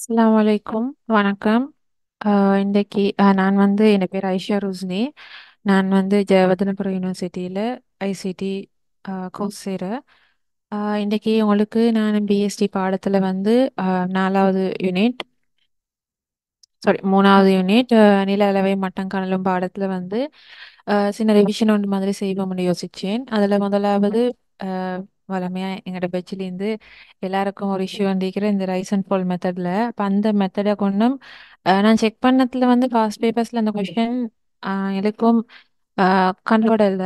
அஸ்ஸலாமு அலைக்கும். வணக்கம். இன்றைக்கு நான் வந்து என் பேர் ஐஷா ருஸ்னி. நான் வந்து ஜெயவர்தனபுரம் யூனிவர்சிட்டியில் ஐசிடி கோர்ஸ் செய்கிறேன். இன்றைக்கி உங்களுக்கு நான் பிஎஸ்டி பாடத்தில் வந்து 4வது யூனிட், சாரி 3வது யூனிட் நில அளவை மட்டம் காணலும் பாடத்தில் வந்து சின்ன ரிவிஷன் ஒன்று மாதிரி செய்வோம்னு யோசித்தேன். அதில் முதலாவது வளமையாக எங்களோட பெச்சிலேருந்து எல்லாருக்கும் ஒரு இஷ்யூ வந்திருக்கிற இந்த ரைஸ் அண்ட் ஃபால் மெத்தடில். அப்போ அந்த மெத்தடை கொண்டும் நான் செக் பண்ணதில் வந்து பாஸ்ட் பேப்பர்ஸில் அந்த கொஷின் எனக்கும் கண்டுபடல.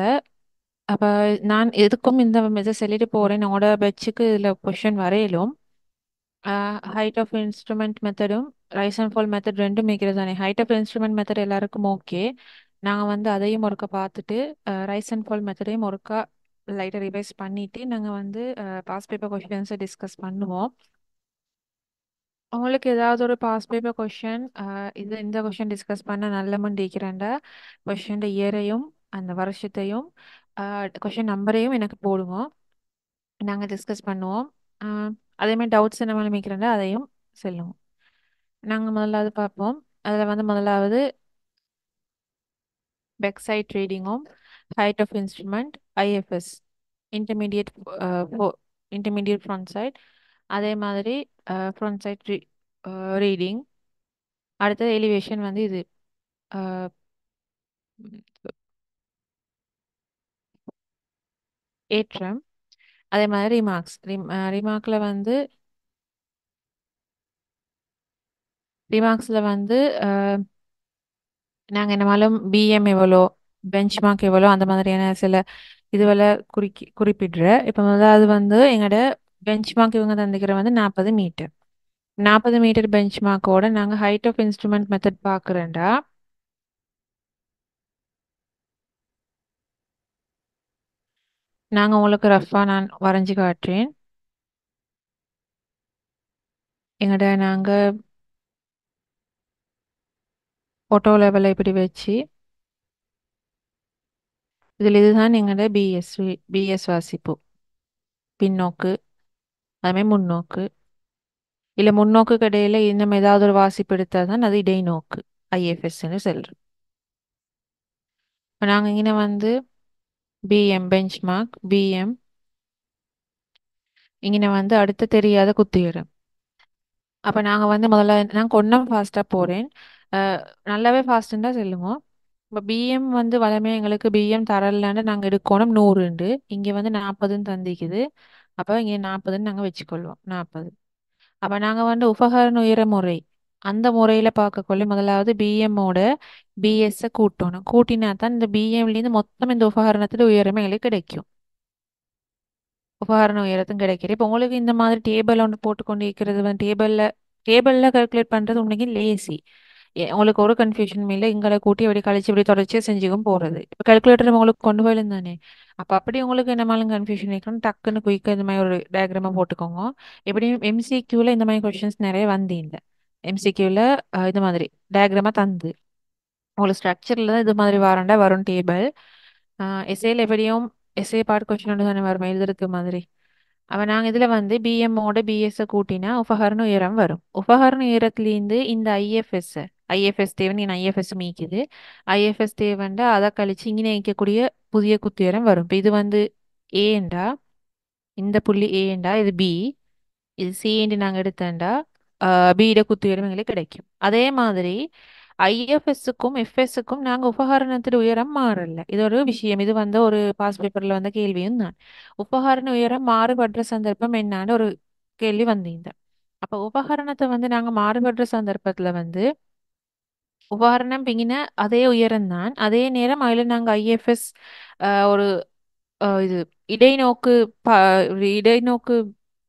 அப்போ நான் எதுக்கும் இந்த மெத்தட் சொல்லிட்டு போகிறேன். என்னோட பெச்சுக்கு இதில் கொஷின் வரையிலும் ஹைட் ஆஃப் இன்ஸ்ட்ருமெண்ட் மெத்தடும் ரைஸ் அண்ட் ஃபால் மெத்தட் ரெண்டும் மேய்க்கிறது தானே. ஹைட் ஆஃப் இன்ஸ்ட்ருமெண்ட் மெத்தட் எல்லாருக்கும் ஓகே. நாங்கள் வந்து அதையும் ஒருக்கா பார்த்துட்டு ரைஸ் அண்ட் ஃபால் மெத்தடையும் ஒருக்கா லைட்டாக ரிவைஸ் பண்ணிவிட்டு நாங்கள் வந்து பாஸ் பேப்பர் கொஷின்ஸை டிஸ்கஸ் பண்ணுவோம். உங்களுக்கு ஏதாவது ஒரு பாஸ் பேப்பர் கொஷின் இந்த கொஷின் டிஸ்கஸ் பண்ண நல்ல மண்டிக்கிறேன்டா கொஷின் இயரையும் அந்த வருஷத்தையும் கொஷின் நம்பரையும் எனக்கு போடுவோம். நாங்கள் டிஸ்கஸ் பண்ணுவோம். அதே மாதிரி டவுட்ஸ் என்ன நினைக்கிறேன்டா அதையும் சொல்லுவோம். நாங்கள் முதலாவது பார்ப்போம். அதில் வந்து முதலாவது பேக் சைட் ரீடிங்கும் height of instrument IFS intermediate intermediate front sight, அதே மாதிரி ஃப்ரண்ட் சைட் ரீடிங். அடுத்தது எலிவேஷன் வந்து இது அஹ், ஏற்றம். அதே மாதிரி ரிமார்க்ஸில் வந்து நாங்கள் என்னமாலும் பிஎம் எவ்வளோ, பெஞ்ச் மார்க் எவ்வளோ, அந்த மாதிரியான சில இதுவரை குறிப்பிடுற. இப்போ முதலாவது வந்து எங்களோட பெஞ்ச் மார்க் இவங்க தந்துக்கிற வந்து 40 மீட்டர். 40 மீட்டர் பெஞ்ச் மார்க்கோட நாங்கள் ஹைட் ஆஃப் இன்ஸ்ட்ருமெண்ட் மெத்தட் பார்க்குறேன்டா. நாங்கள் உங்களுக்கு ரஃபாக நான் வரைஞ்சி காட்டுறேன். நாங்கள் ஃபோட்டோ லெவலை இப்படி வச்சு இதில் இதுதான் எங்களோட பிஎஸ் வாசிப்பு. பின்னோக்கு, அதுமாதிரி முன்னோக்கு. இல்லை முன்னோக்கு இடையில இன்னும் ஏதாவது ஒரு வாசிப்பு எடுத்தால் தான் அது இடைநோக்கு, ஐஎஃப்எஸ்ன்னு சொல்கிறோம். இப்போ நாங்கள் இங்கே வந்து பிஎம் பெஞ்ச் மார்க், பிஎம் இங்கே வந்து அடுத்து தெரியாத குத்துயரம். அப்போ நாங்கள் வந்து முதல்ல நான் கொஞ்சம் ஃபாஸ்ட்டாக போகிறேன். நல்லாவே ஃபாஸ்ட்டுன்னு தான் சொல்லுவோம். இப்போ பிஎம் வந்து வளமையாக எங்களுக்கு பிஎம் தரலான்னு நாங்கள் எடுக்கணும் 100. இங்கே வந்து 40ன்னு தந்திக்குது. அப்போ இங்கே 40ன்னு நாங்கள் வச்சுக்கொள்வோம். 40. அப்போ நாங்கள் வந்து உபகரண உயர முறை அந்த முறையில் பார்க்கக்குள்ள முதலாவது பிஎம்மோட பிஎஸ்ஸை கூட்டணும். கூட்டினா தான் இந்த பிஎம்லேருந்து மொத்தம் இந்த உபகரணத்தில் உயரமே எங்களுக்கு கிடைக்கும். உபகரண உயரத்தும் கிடைக்கிது. இப்போ உங்களுக்கு இந்த மாதிரி டேபிள் ஒன்று போட்டுக்கொண்டு இருக்கிறது வந்து டேபிளில் கால்குலேட் பண்ணுறது உண்மைக்கு லேசி. உங்களுக்கு ஒரு கன்ஃபியூஷன் இல்லை. இங்களை கூட்டி இப்படி கழிச்சு இப்படி தொடர்ச்சியாக செஞ்சுக்கும் போகிறது. இப்போ கால்குலேட்டர் உங்களுக்கு கொண்டு போயிலும் தானே. அப்போ அப்படி உங்களுக்கு என்னமாலும் கன்ஃபியூஷன் இருக்கணும், டக்குன்னு குயிக்காக இந்த மாதிரி ஒரு டயக்ராமாக போட்டுக்கோங்க. எப்படியும் எம்சிக்யூவில் இந்த மாதிரி கொஷின்ஸ் நிறைய வந்தீங்க. எம்சிக்யூவில் இது மாதிரி டயக்ராமாக தந்து உங்களுக்கு ஸ்ட்ரக்சரில் தான் இது மாதிரி வரண்டா வரும் டேபிள். எஸ்ஏல எப்படியும் எஸ்ஏ பார்ட் கொஷின் ஒன்று தானே வரும் எழுதுறது மாதிரி. அப்போ நாங்கள் இதில் வந்து பிஎம்மோட பிஎஸ்ஸை கூட்டினா உபகரண உயரம் வரும். உபகரண உயரத்துலேருந்து இந்த ஐஎஃப்எஸ் தேவை நீ ஐஎஃப்எஸ் மீக்குது. ஐஎஃப்எஸ் தேவைண்டா அதை கழிச்சு இங்கே வைக்கக்கூடிய புதிய குத்துயரம் வரும். இப்போ இது வந்து ஏண்டா, இந்த புள்ளி ஏண்டா, இது பி, இது சிஏண்டு நாங்கள் எடுத்தேன்டா பியிட குத்துயரம் எங்களுக்கு கிடைக்கும். அதே மாதிரி ஐஎஃப்எஸ்ஸுக்கும் எஃப்எஸ்ஸுக்கும் நாங்கள் உபகரணத்தின் உயரம் மாறல. இது ஒரு விஷயம். இது வந்து ஒரு பாஸ் பேப்பரில் வந்த கேள்வியும் தான். உபகரண உயரம் மாறுபடுற சந்தர்ப்பம் என்னான்னு ஒரு கேள்வி வந்தீங்க. அப்போ உபகரணத்தை வந்து நாங்கள் மாறுபடுற சந்தர்ப்பத்தில் வந்து உபகரணம் பிங்கின அதே உயரம் தான். அதே நேரம் அதில் நாங்கள் ஐஎஃப்எஸ் ஒரு இது இடைநோக்கு ப- இடைநோக்கு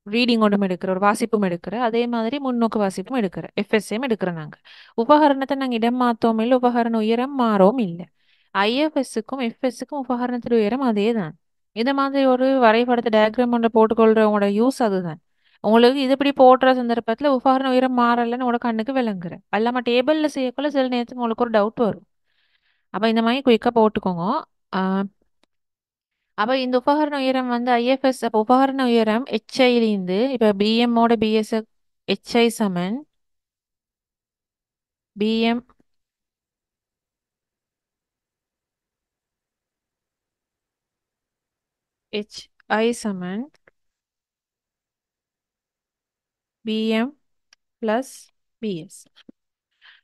ரீடிங் ஒன்றும் எடுக்கிற ஒரு வாசிப்பும் எடுக்கிற, அதே மாதிரி முன்னோக்கு வாசிப்பும் எடுக்கிற எஃப்எஸ்எம் எடுக்கிற நாங்கள். உபகரணத்தை நாங்கள் இடம் மாற்றவும் இல்லை, உபகரண உயரம் மாறவும் இல்லை. ஐஎஃப்எஸ்ஸுக்கும் எஃப்எஸ்ஸுக்கும் உபகரணத்தின் உயரம் அதே தான். இந்த மாதிரி ஒரு வரைபடத்தை டயக்ராம் ஒன்று போட்டுக்கொள்றவங்களோட யூஸ் அதுதான். உங்களுக்கு இது இப்படி போடுற சந்தர்ப்பத்தில் உபகரண உயரம் மாறலைன்னு உங்களோட கண்ணுக்கு விளங்குற அல்லாம டேபிளில் செய்யக்குள்ள சில நேரத்துக்கு உங்களுக்கு ஒரு டவுட் வரும். அப்போ இந்த மாதிரி குயிக்காக போட்டுக்கோங்க. அப்போ இந்த உபகரண உயரம் வந்து ஐஎஃப்எஸ், அப்போ உபகரண உயரம் ஹெச்ஐலேருந்து இப்போ பிஎம்மோட பிஎஸ் ஹெச்ஐ சமன் பிஎம் ஹெச்ஐ சமன் பிஎம் பிளஸ் பிஎஸ்.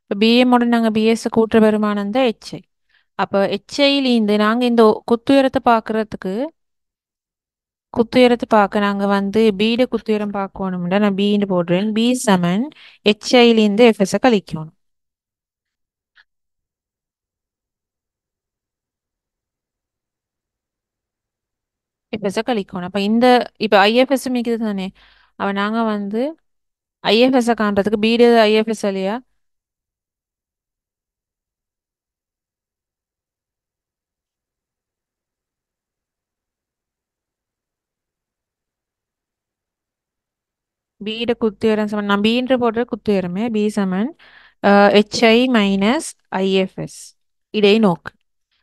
இப்போ பிஎம்மோட நாங்கள் பிஎஸ் கூட்டுற வருமானம் தான் ஹெச்ஐ. அப்போ ஹெச்ஐலேருந்து நாங்கள் இந்த குத்துயரத்தை பார்க்கறதுக்கு குத்துயரத்தை பார்க்க நாங்கள் வந்து பீட குத்துயரம் பார்க்கணும்னா நான் பீன்னு போடுறேன். பி சமன் ஹெச்ஐலேருந்து எஃப்எஸ்ஸை கழிக்கணும். எஃப்எஸ்ஸை கழிக்கணும். அப்போ இந்த இப்போ ஐஎஃப்எஸ் மிக்குது தானே. அப்போ நாங்கள் வந்து ஐஎஃப்எஸ்ஸை காண்றதுக்கு பீடு ஐஎஃப்எஸ் இல்லையா. பீட குத்துயரம் சமன் நான் பீன்ற போடுற குத்துயரமே பி சமன் ஹெச்ஐ மைனஸ் ஐஎஃப்எஸ் இடை நோக்கு.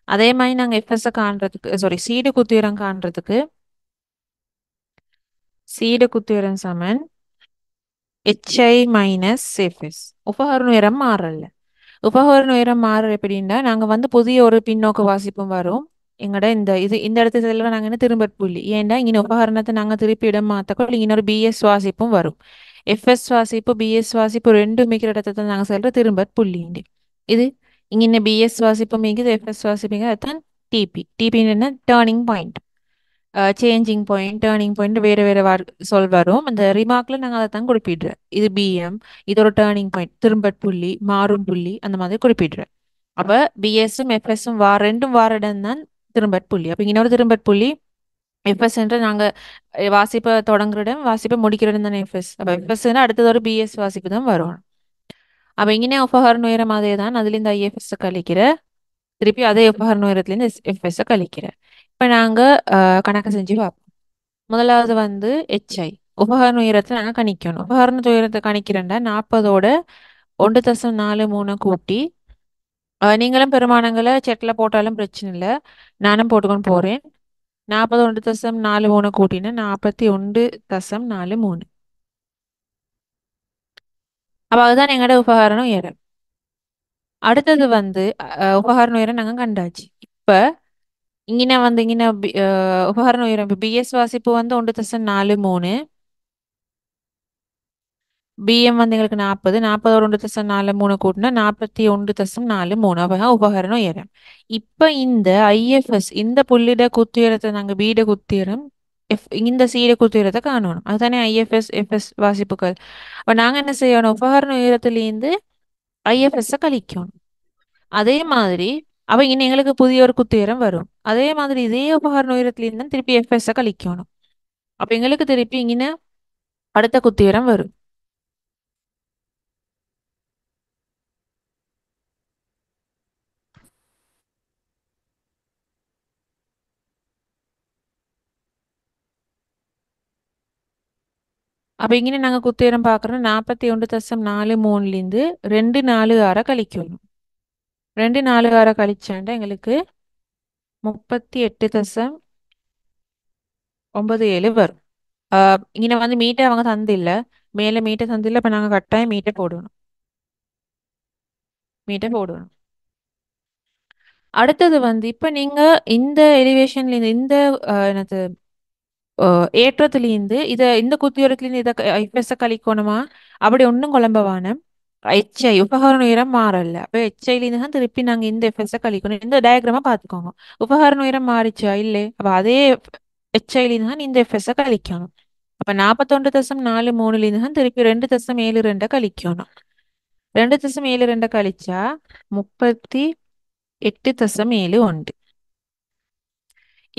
அதே மாதிரி நாங்கள் எஃப்எஸ்ஸை காண்றதுக்கு சாரி சீடு குத்துயரம் காண்றதுக்கு சீடு குத்துயரம் சமன் ஹெச்ஐ மைனஸ் எஃப்எஸ். உபகரண உயரம் மாறல. உபகரண உயரம் மாறுற எப்படின்னா நாங்கள் வந்து புதிய ஒரு பின்னோக்கு வாசிப்பும் வரும் எங்கட இந்த இடத்துல நாங்கள் என்ன திரும்ப புள்ளி ஏன்டா இங்கே உபகரணத்தை நாங்கள் திருப்பி இடம் மாற்றக்கோ இன்னொரு பிஎஸ் வாசிப்பும் வரும். எஃப்எஸ் வாசிப்பு பிஎஸ் வாசிப்பு ரெண்டும் மிக்கிற இடத்துல நாங்கள் சொல்கிற திரும்ப புள்ளிண்டு. இது இங்கே என்ன பிஎஸ் வாசிப்பு மிகுது எஃப்எஸ் வாசிப்புங்க அதுதான் டிபி. டிபின்னு turning point, changing point, turning point வேறு வேறு சொல் வரும். அந்த ரிமார்க்கில் நாங்கள் அதை தான் குறிப்பிடுறோம். இது பிஎம், இது ஒரு டேர்னிங் பாயிண்ட், திரும்ப புள்ளி, மாறும் புள்ளி அந்த மாதிரி குறிப்பிடுறேன். அப்போ பிஎஸும் எஃப்எஸும் ரெண்டும் வார இடம் தான் திரும்ப புள்ளி. அப்போ இன்னொரு திரும்ப புள்ளி எஃப்எஸ் என்று நாங்கள் வாசிப்பை தொடங்குற இடம் வாசிப்பை முடிக்கிற இடம் தானே எஃப்எஸ். அப்போ எஃப்எஸ்னா அடுத்தது ஒரு பிஎஸ் வாசிப்பு தான் வரும். அப்போ இங்கே உபகரண உயரம் அதே தான். அதுலேருந்து ஐஎஃப்எஸ் கழிக்கிற திருப்பி அதே உபகரண உயரத்துலேருந்து எஃப்எஸ் கழிக்கிற. இப்போ நாங்கள் கணக்கு செஞ்சு பார்ப்போம். முதலாவது வந்து ஹெச்ஐ உபகரண உயரத்தை நாங்கள் கணிக்கணும். உபகரண உயரத்தை கணிக்கிறேன்டா 40ஓட 1.43 கூட்டி நீங்களும் பெருமானங்களை செட்டில் போட்டாலும் பிரச்சனை இல்லை, நானும் போட்டுக்கொண்டு போகிறேன். 41.43 கூட்டினா 41.43. அப்போ அதுதான் எங்களோட உபகரண உயரம். அடுத்தது வந்து உபகரண உயரம் நாங்கள் கண்டாச்சு. இப்போ இங்கே வந்து இங்கே உபகரண உயரம் இப்போ பிஎஸ் வாசிப்பு வந்து 1.43, பிஎம் வந்து எங்களுக்கு 40, 40 1.43 கூட்டினா 41.43. அப்போ உபகரணம் உயரம். இப்போ இந்த ஐஎஃப்எஸ் இந்த புள்ளிட குத்துயரத்தை நாங்கள் பீட குத்துயரம் இந்த சீட குத்துயரத்தை காணணும். அதுதானே ஐஎஃப்எஸ் எஃப்எஸ் வாசிப்புகள். அப்போ நாங்கள் என்ன செய்யணும், உபகரண உயரத்துலேருந்து ஐஎஃப்எஸ்ஸை கழிக்கணும். அதே மாதிரி அப்போ இங்கே எங்களுக்கு புதிய ஒரு குத்துயரம் வரும். அதே மாதிரி இதே உபகரண உயரத்துலேருந்து தான் திருப்பி எஃப்எஸ்ஸை கழிக்கணும். அப்போ எங்களுக்கு திருப்பி இங்கே அடுத்த குத்துயரம் வரும். அப்போ இங்கே நாங்கள் குத்துயரம் பார்க்குறோம் 41.43லேருந்து 246 கழிக்கணும். 246 கழிச்சாண்டா எங்களுக்கு 38.97 வரும். இங்கே வந்து மீட்டை அவங்க தந்தில்லை, மேலே மீட்டை தந்தில்லை. இப்போ நாங்கள் கட்டாயம் மீட்டை போடணும். அடுத்தது வந்து இப்போ நீங்கள் இந்த எலிவேஷன்லேருந்து இந்த என்னது ஏற்றத்துலேருந்து இந்த குத்தியோரத்துலேருந்து இதை ஐஎஃப்எஸ்ஸை கழிக்கணுமா? அப்படி ஒன்றும் குழம்பவான ஹெச்ஐ உபகரண உயரம் மாறல. அப்போ ஹெச்ஐலேருந்து தான் திருப்பி நாங்கள் இந்த எஃப்எஸ்ஸை கழிக்கணும். இந்த டயக்ராமை பார்த்துக்கோங்க. உபகரண உயரம் மாறிச்சா இல்லை, அப்போ அதே ஹெச்ஐலேருந்து தான் இந்த எஃப்எஸ்ஸை கழிக்கணும். அப்போ 41.43லேருந்து தான் திருப்பி 2.72 கழிக்கணும். 2.72 கழிச்சா 38.71.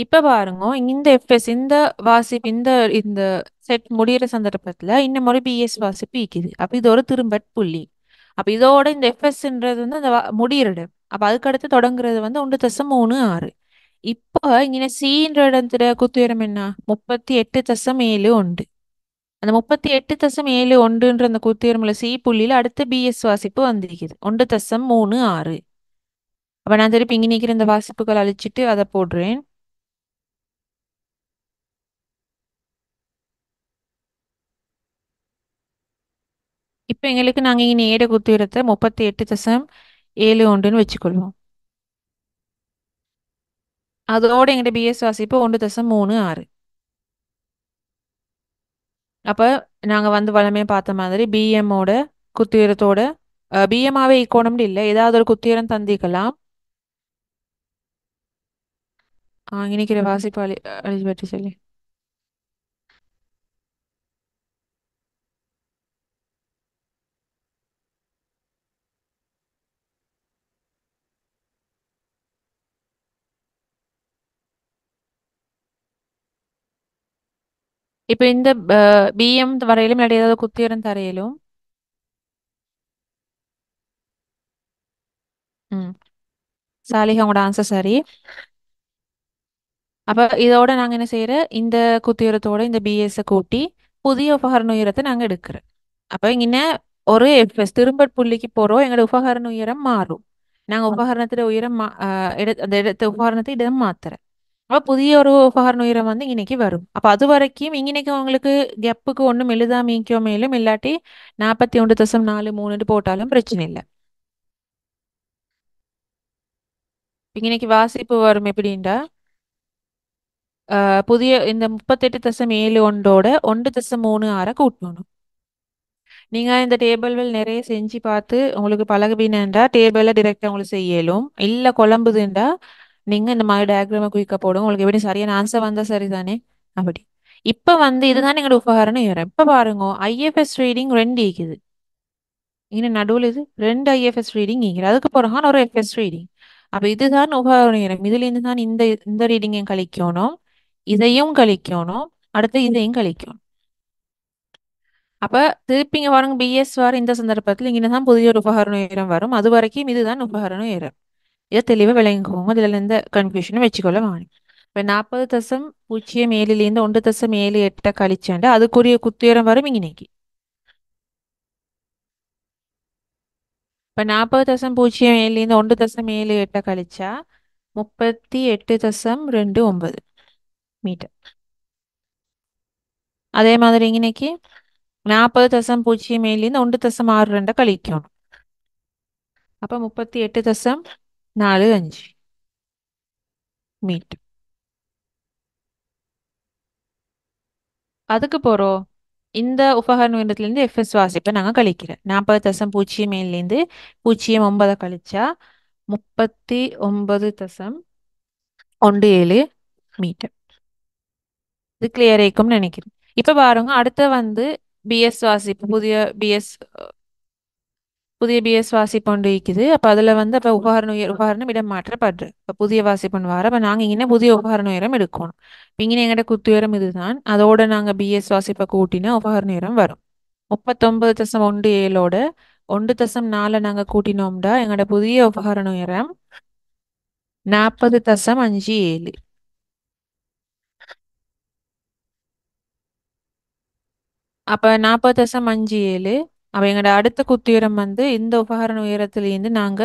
இப்ப பாருங்க இந்த எஃப்எஸ் இந்த வாசிப்பு இந்த செட் முடிகிற சந்தர்ப்பத்துல இன்னும் ஒரு பிஎஸ் வாசிப்பு இருக்குது. அப்ப இது ஒரு திரும்பட் புள்ளி. அப்ப இதோட இந்த எஃப்எஸ்ன்றது வந்து அந்த முடிகிற இடம். அப்ப அதுக்கடுத்து தொடங்குறது வந்து 1.36. இப்போ இங்கே சின்ற இடத்துல குத்துயரம் என்ன 38.71. அந்த 38.71ன்ற அந்த குத்துயரம்ல சி புள்ளியில அடுத்த பிஎஸ் வாசிப்பு வந்திருக்குது 1.36. அப்ப நான் திருப்பி இங்கே நிற்கிற இந்த வாசிப்புகள் அழிச்சிட்டு அதை போடுறேன். இப்ப எங்களுக்கு நாங்க இனி ஏட குத்துயரத்தை 38.71ன்னு வச்சுக்கொள்வோம். அதோட எங்கட பிஎஸ் வாசிப்பு 1.36. அப்ப நாங்க வந்து வளமையா பார்த்த மாதிரி பிஎம்மோட குத்துயரத்தோட பிஎம்மாவே ஈக்கோணும்னு இல்லை, ஏதாவது ஒரு குத்துயரம் தந்திக்கலாம். இன்னைக்கு வாசிப்பு அழிச்சு பற்றி சொல்லி இப்ப இந்த பிஎம் வரையிலும் இல்லாட்டி ஏதாவது குத்துயரம் தரையிலும். ம். சாலிகா உங்களோட ஆன்சர் சரி. அப்ப இதோட நாங்க என்ன செய்யற, இந்த குத்துயரத்தோட இந்த பிஎஸ் கூட்டி புதிய உபகரண உயரத்தை நாங்க எடுக்கிறோம். அப்ப இங்க ஒரு எஃப்எஸ் திரும்ப புள்ளிக்கு போறோம், எங்களோட உபகரண உயரம் மாறும். நாங்க உபகரணத்தோட உயரம் அந்த இடத்த உபகரணத்தை இடம் மாத்துறேன். அப்ப புதிய ஒரு உபகரண உயரம் வந்து இன்னைக்கு வரும். அப்ப அது வரைக்கும் இன்னைக்கு உங்களுக்கு கெப்புக்கு ஒண்ணும் எழுதாம மீக்கோ மேலும் இல்லாட்டி 41.43 போட்டாலும் பிரச்சனை இல்லை. இன்னைக்கு வாசிப்பு வரும் எப்படின்டா, புதிய இந்த 38.71ஓட 1.36 கூட்டணும். நீங்க இந்த டேபிள்கள் நிறைய செஞ்சு பார்த்து உங்களுக்கு பழகுவீனண்டா டேபிள்ல டிரெக்டா உங்களுக்கு செய்யலும். இல்ல குழம்புதுண்டா நீங்க இந்த மாதிரி டயக்ராம குயிக்க போடும், உங்களுக்கு எப்படி சரியான ஆன்சர் வந்தா சரிதானே. அப்படி இப்ப வந்து இதுதான் எங்களோட உபகரணம் ஏறும். இப்ப பாருங்க ஐஎஃப்எஸ் ரீடிங் 2 இருக்குது. இங்க நடுவில் இது 2 ஐஎஃப்எஸ் ரீடிங் இங்க அதுக்கு பிறகான ஒரு எஃப்எஸ் ரீடிங். அப்ப இதுதான் உபகரணம் ஏறும். இதுல இருந்து தான் இந்த இந்த ரீடிங்கையும் கழிக்கணும், இதையும் கழிக்கணும், அடுத்து இதையும் கழிக்கணும். அப்ப திருப்பி இங்க பாருங்க பிஎஸ் வார இந்த சந்தர்ப்பத்தில் இங்கதான் புதிய ஒரு உபகரண உயரம் வரும். அது வரைக்கும் இதுதான் உபகரண உயரம். இதை தெளிவா விளங்கிக்கோங்க, இதுல எந்த கன்ஃபியூஷனும் வச்சுக்கொள்ள வேணும். இப்ப 40.07 1.78 கழிச்சாண்டு அதுக்குரிய குத்துயரம் வரும் இன்னைக்கு. இப்ப 40.07 1.78 கழிச்சா 38.29 மீட்டர். அதே மாதிரி இன்னைக்கு 40.07 1.62 கழிக்கணும். அப்ப 38.45 மீட்டர். அதுக்கு போறோம் இந்த உபகரண உயரத்திலிருந்து எஃப்எஸ் வாசிப்பை நாங்க கழிக்கிறோம். 40.07 0.9 கழிச்சா 39.17 மீட்டர். இது கிளியர் ஆயிக்கும்னு நினைக்கிறேன். இப்ப பாருங்க அடுத்த வந்து பிஎஸ் வாசிப்பு புதிய பிஎஸ் வாசிப்பு இருக்குது. அப்ப அதுல வந்து அப்ப உபகரணம் இடம் மாற்றப்படுது. இப்ப புதிய வாசிப்பு வர அப்ப நாங்க இங்கே புதிய உபகரண உயரம் எடுக்கணும். இப்ப இங்கே எங்கட குத்து உயரம் இதுதான், அதோட நாங்க பிஎஸ் வாசிப்பை கூட்டினா உபகரண உயரம் வரும். 39.17ஓட 1.4 நாங்க கூட்டினோம்டா எங்கட புதிய உபகரண உயரம் 40.57. அப்ப 40.57. அப்ப எங்களோட அடுத்த குத்துயரம் வந்து இந்த உபகரண உயரத்திலிருந்து நாங்க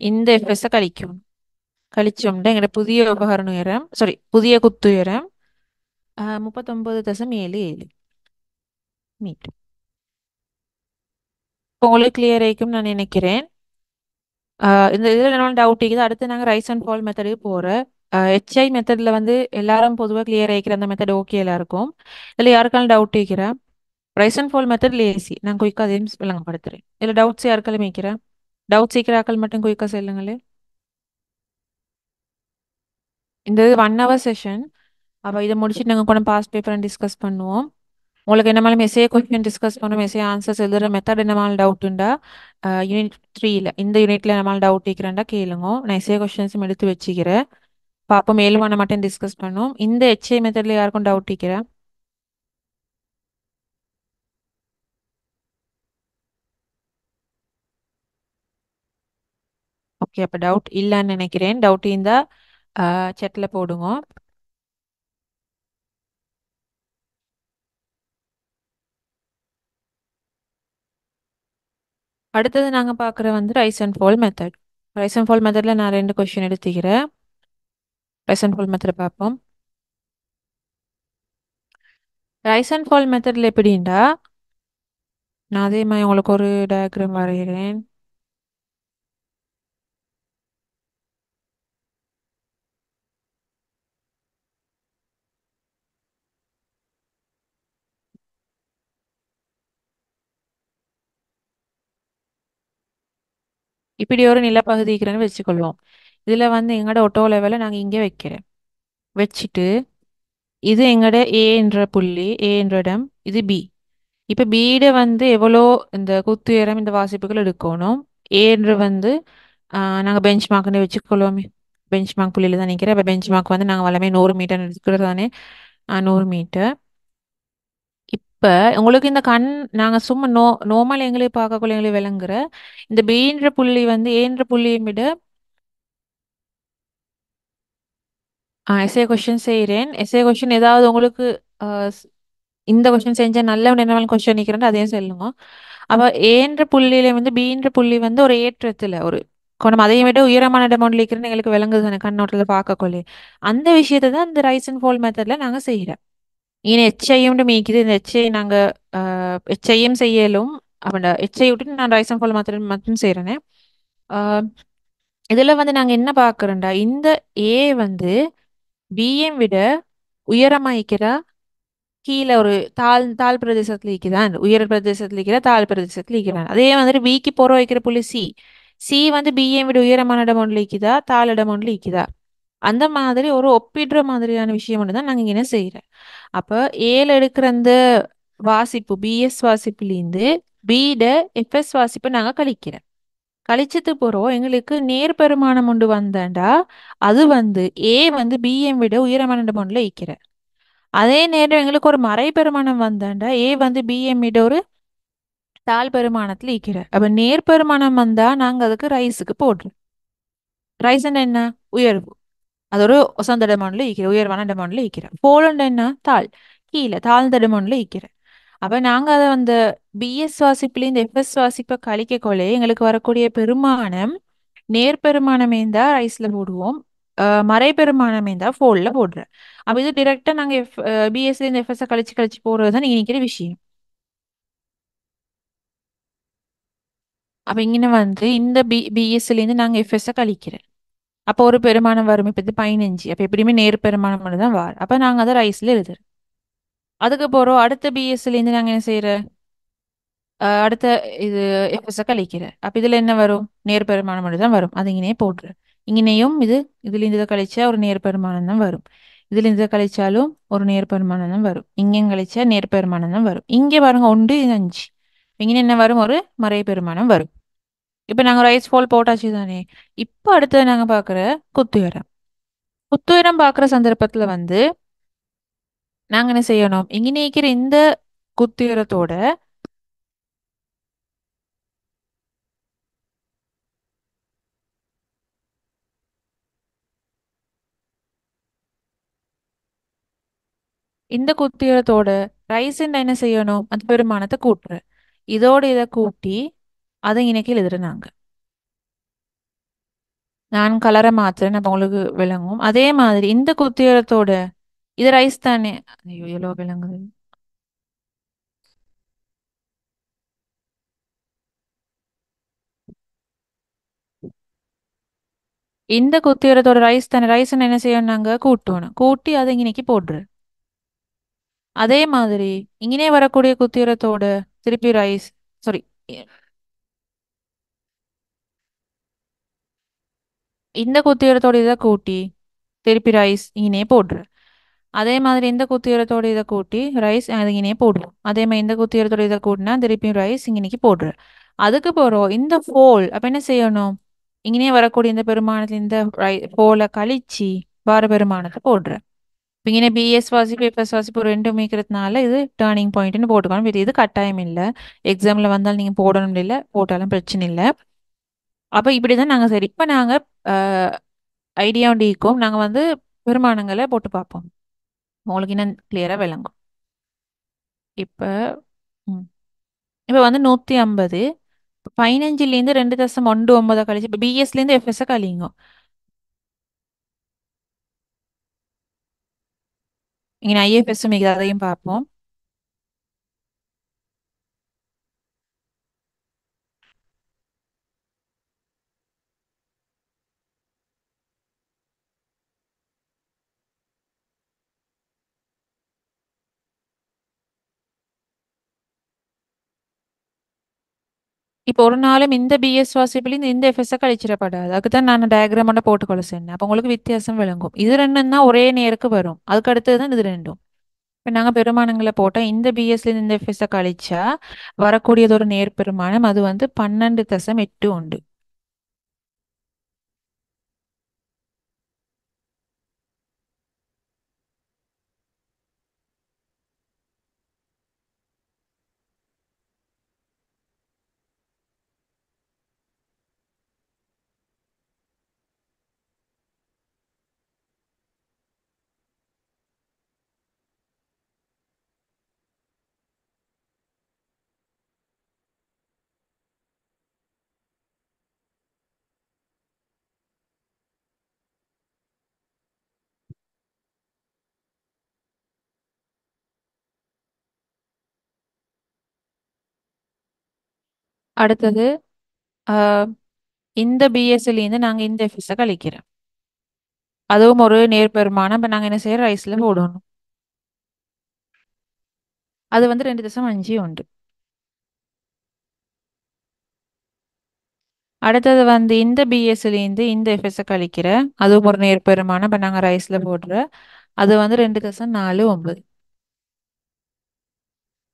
இந்த எஃப்எஸ் கழிக்கணும். கழிச்சோம்னா எங்களோட புதிய உபகரண உயரம் புதிய குத்துயரம் 39.77 மீட்டர். உங்களுக்கு கிளியர் ஆயிக்கும் நான் நினைக்கிறேன். இந்த இதில் என்ன டவுட் இருக்குது, அடுத்து நாங்கள் ரைஸ் அண்ட் ஃபால் மெத்தடுக்கு போகிறோம். ஹெச்ஐ மெத்தடில் வந்து எல்லாரும் பொதுவாக கிளியர் ஆகிக்கிற அந்த மெத்தட் ஓகே எல்லாருக்கும். இதில் யாருக்காலும் டவுட் கேட்கிறேன். Rice and fall method lazy நான் குயிக்காக அதையும் விளங்கப்படுத்துறேன். இதில் டவுட்ஸ் யாருக்காலும் வைக்கிறேன். டவுட் சீக்கிரம் மட்டும் குயிக்காக சொல்லுங்களே. இந்த இது 1 hour செஷன். அப்போ இதை முடிச்சுட்டு நாங்கள் கூட பாஸ்ட் பேப்பர் டிஸ்கஸ் பண்ணுவோம். உங்களுக்கு என்ன மாதிரி மெசேஜ் கொஸ்டின் டிஸ்கஸ் பண்ணுவோம், மெசேஜ் ஆன்சர்ஸ் எழுதுற மெத்தட் என்ன மாதிரி டவுட்டுண்டா யூனிட் 3ல இந்த யூனிட்ல என்ன மாதிரி டவுட் கேட்குறேன்டா கேளுங்க. நான் எஸ்ஏ கொஸ்டின்ஸும் எடுத்து வச்சுக்கிறேன். பாப்போம் மேலுமான மட்டும் டிஸ்கஸ் பண்ணுவோம். இந்த ஹெச்ஏ மெத்தட்ல யாருக்கும் டவுட் கேட்கிறேன். ஓகே, அப்போ டவுட் இல்லைன்னு நினைக்கிறேன். டவுட் இருந்தா செட்ல போடுங்க. அடுத்தது நாங்கள் பார்க்குற வந்து rice and fall method. Rice and fall மெத்தடில் நான் 2 கொஸ்டின் எடுத்துக்கிறேன். ரைஸ் அண்ட் ஃபால் மெத்தட் பார்ப்போம். ரைஸ் அண்ட் ஃபால் மெத்தடில் எப்படின்டா நான் அதே மாதிரி உங்களுக்கு ஒரு டயக்ராம் வரைகிறேன். இப்படி ஒரு நிலப்பகுதி இருக்கிறேன்னு வச்சுக்கொள்வோம். இதுல வந்து எங்களோட ஒட்டோ லெவலை நாங்க இங்கே வைக்கிறேன். வச்சுட்டு இது எங்களோட ஏ என்ற புள்ளி, ஏ என்ற இடம், இது பி. இப்ப பீட வந்து எவ்வளோ இந்த குத்துயரம் இந்த வாசிப்புகள் எடுக்கணும். ஏன்று வந்து நாங்க பெஞ்ச் மார்க்னு வச்சுக்கொள்வோமே. பெஞ்ச் மார்க் புள்ளியில தான் நிற்கிறேன். இப்போ பெஞ்ச் மார்க் வந்து நாங்கள் வளமே 100 மீட்டர் எடுக்கிறது தானே. 100 மீட்டர். இப்ப உங்களுக்கு இந்த கண் நாங்க சும்மா நோமல் எங்களுக்கு பார்க்கக்குள்ள எங்களுக்கு விளங்குற இந்த பீன்ற புள்ளி வந்து ஏன்ற புள்ளியை விட எஸ்ஏ கொஸ்டின் செய்கிறேன். எஸ்ஏ கொஸ்டின் ஏதாவது உங்களுக்கு ஆஹ் ஸ்- இந்த கொஸ்டின் செஞ்ச நல்ல என்ன கொஸ்டின் நிற்கிறேன் அதையும் சொல்லுங்க. அப்ப ஏன்ற புள்ளியில வந்து பீன்ற புள்ளி வந்து ஒரு ஏற்றத்துல ஒரு கோணம் அதையும் விட உயரமான இடமொன்றில் இருக்கிறன்னு எங்களுக்கு விளங்குது தானே கண்ணோட்டத்தில் பார்க்கக்குள்ளே. அந்த விஷயத்தை தான் இந்த ரைஸ் அண்ட் ஃபால் மெத்தட்ல நாங்க செய்கிறோம். இனி எச்ஐயும் மீக்குது. இந்த எச்ஐ நாங்க எச்ஐயும் செய்யலும். அப்ப எச்ஐ விட்டு நான் ரைஸ் அண்ட் ஃபால் மெத்தட் மட்டும் செய்கிறேனே. இதுல வந்து நாங்க என்ன பார்க்கறோம்டா, இந்த ஏ வந்து பிஎம் விட உயரமா இருக்கிறா, கீழே ஒரு தாழ் தாழ் பிரதேசத்துல இருக்கிறான், உயர் பிரதேசத்துல இருக்கிற தாழ் பிரதேசத்துல இருக்கிறான். அதே மாதிரி பிக்கு போற வைக்கிற புள்ளி சி. சி வந்து பிஎம் விட உயரமான இடம் ஒன்று இருக்குதா, தாழ் இடம் ஒன்று இருக்குதா. அந்த மாதிரி ஒரு ஒப்பிடுற மாதிரியான விஷயம் ஒன்று தான் நாங்க இங்க என்ன செய்யறோம். அப்ப ஏல எடுக்கிற அந்த வாசிப்பு பிஎஸ் வாசிப்புலேருந்து பிட எஃப்எஸ் வாசிப்பை நாங்க கழிக்கிறோம். கழிச்சது போறோம் எங்களுக்கு நேர் பெருமானம் ஒன்று வந்தாண்டா அது வந்து ஏ வந்து பிஎம் விட உயரமான இடம் ஒன்றுல ஈக்கிற. அதே நேரம் எங்களுக்கு ஒரு மறை பெருமானம் வந்தாண்டா ஏ வந்து பிஎம் விட ஒரு தாழ் பெருமானத்துல ஈக்கிற. அப்ப நேர் பெருமானம் வந்தா நாங்க அதுக்கு ரைஸுக்கு போடுறோம். ரைஸ் என்ன உயர்வு. அது ஒரு ஒசந்த டெமாண்ட்ல ஈக்கிற, உயர்வான டெமாண்ட்ல ஈக்கிற. போலண்ட் என்ன தாழ், கீழே தாழ்ந்த டெமாண்ட்ல ஈக்கிற. அப்ப நாங்க அதை அந்த பிஎஸ் வாசிப்புல இந்த எஃப்எஸ் வாசிப்பை கழிக்க கொள்ளே எங்களுக்கு வரக்கூடிய பெருமானம் நேர் பெருமானம் இருந்தா ரைஸ்ல போடுவோம். மறை பெருமானம் இருந்தா ஃபோல்ல போடுறேன். அப்ப இது டிரெக்டா நாங்க பிஎஸ்சி இந்த எஃப்எஸ் கழிச்சு கழிச்சு போடுறது தான் நீங்க நிக்கிற விஷயம். அப்ப இங்க வந்து இந்த பிஎஸ்சில இருந்து நாங்க எஃப்எஸ் கழிக்கிறேன். அப்போ ஒரு பெருமானம் வரும். இப்ப இது 15. அப்ப எப்படியுமே நேர் பெருமானம் தான் வரும். அப்ப நாங்க அதை ரைஸ்ல எழுதுறோம். அதுக்கு போறோம் அடுத்த பிஎஸ்சில இருந்து நாங்க என்ன செய்யறோம். அடுத்த இது எஃப்எஸ் கழிக்கிறேன். அப்ப இதுல என்ன வரும், நேர் பெருமானம் தான் வரும். அது இங்கனே போட்டுரு. இங்கனையும் இது இதுல இருந்து இதை கழிச்சா ஒரு நேர் பெருமானம் தான் வரும். இதுல இருந்து இதை கழிச்சாலும் ஒரு நேர் பெருமானம் தான் வரும். இங்கேயும் கழிச்சா நேர் பெருமானம் தான் வரும். இங்கே பாருங்க 1 இது 5. இங்கே என்ன வரும், ஒரு மறை பெருமானம் வரும். இப்ப நாங்க ரைஸ் ஃபால் போட்டாச்சு தானே. இப்ப அடுத்தது நாங்க பாக்குற குத்துயரம். குத்துயரம் பாக்குற சந்தர்ப்பத்துல வந்து நாங்க என்ன செய்யணும், இங்க நிக்கிற இந்த குத்துயரத்தோட இந்த குத்தியலத்தோட ரைஸ்ன்னு என்ன செய்யணும், அந்த பெருமானத்தை கூட்டுற. இதோட இதை கூட்டி அதை இணைக்கி எழுதுறாங்க. நான் கலரை மாத்துறேன் அப்ப உங்களுக்கு விளங்கும். அதே மாதிரி இந்த குத்தியலத்தோட இது ரைஸ் தானே. ஐயோ எவ்வளோ விளங்குது. இந்த குத்தியலத்தோட ரைஸ் தானே. ரைஸ் என்ன செய்யணும், நாங்க கூட்டணும். கூட்டி அதை இங்கனைக்கு போடுற. அதே மாதிரி இங்கனே வரக்கூடிய குத்தியலத்தோட திருப்பி ரைஸ், சாரி, இந்த குத்தியலத்தோட இதை கூட்டி திருப்பி ரைஸ் இங்கனே போடுற. அதே மாதிரி இந்த குத்தியரத்தோட இதை கூட்டி ரைஸ் அதுங்கினே போடுவோம். அதே மாதிரி இந்த குத்தியரத்தோட இதை கூட்டினா திருப்பியும் ரைஸ் இங்கனைக்கு போடுறேன். அதுக்கு போறோம் இந்த ஃபோல். அப்ப என்ன செய்யணும், இங்கனே வரக்கூடிய இந்த பெருமானத்துல இந்த ஃபோலை கழிச்சு வார பெருமானத்தை போடுறேன். இப்ப இங்கே பிஎஸ் வாசிப்பு எஃப்எஸ் வாசிப்பு ரெண்டும் மீக்கிறதுனால இது டேர்னிங் பாயிண்ட்னு போட்டுக்கணும். இது கட்டாயம் இல்லை. எக்ஸாம்ல வந்தாலும் நீங்க போடணும் இல்லை, போட்டாலும் பிரச்சனை இல்லை. அப்ப இப்படிதான் நாங்க சரி. இப்ப நாங்க ஐடியா இருக்கும். நாங்க வந்து பெருமானங்களை போட்டு பார்ப்போம். உங்களுக்கு இன்னும் கிளியரா விளங்கும். இப்ப ம். இப்ப வந்து 150 15லேருந்து 2.19 கழிச்சு இப்ப பிஎஸ்லேருந்து எஃப்எஸ் கழிங்க. இங்க ஐஎஃப்எஸ் மிக அதையும் பார்ப்போம். இப்போ ஒரு நாளும் இந்த பிஎஸ் வாசிப்புலையும் இந்த எஃப்எஸ் கழிச்சிடப்படாது. அதுக்குதான் நான் டயக்ராம் போட்டுக்கொள்ள சொன்னேன். அப்போ உங்களுக்கு வித்தியாசம் விளங்கும். இது ரெண்டும் தான் ஒரே நேருக்கு வரும். அதுக்கு அடுத்தது தான் இது ரெண்டும். இப்போ நாங்கள் பெருமானங்களை போட்டால் இந்த பிஎஸ்ல இந்த எஃப்எஸ் கழிச்சா வரக்கூடியது ஒரு நேர் பெருமானம். அது வந்து 12.8 உண்டு. அடுத்தது ஆஹ், இந்த பிஎஸ்லேருந்து நாங்கள் இந்த எஃப்எஸ் கழிக்கிறோம். அதுவும் ஒரு நேர் பெருமானம். இப்போ நாங்கள் என்ன செய்யறோம், ரைஸ்ல போடணும். அது வந்து 2.5 உண்டு. அடுத்தது வந்து இந்த பிஎஸ்லேருந்து இந்த எஃப்எஸ் கழிக்கிற அதுவும் ஒரு நேர் பெருமானம். இப்போ நாங்கள் ரைஸ்ல போடுற அது வந்து 2.49.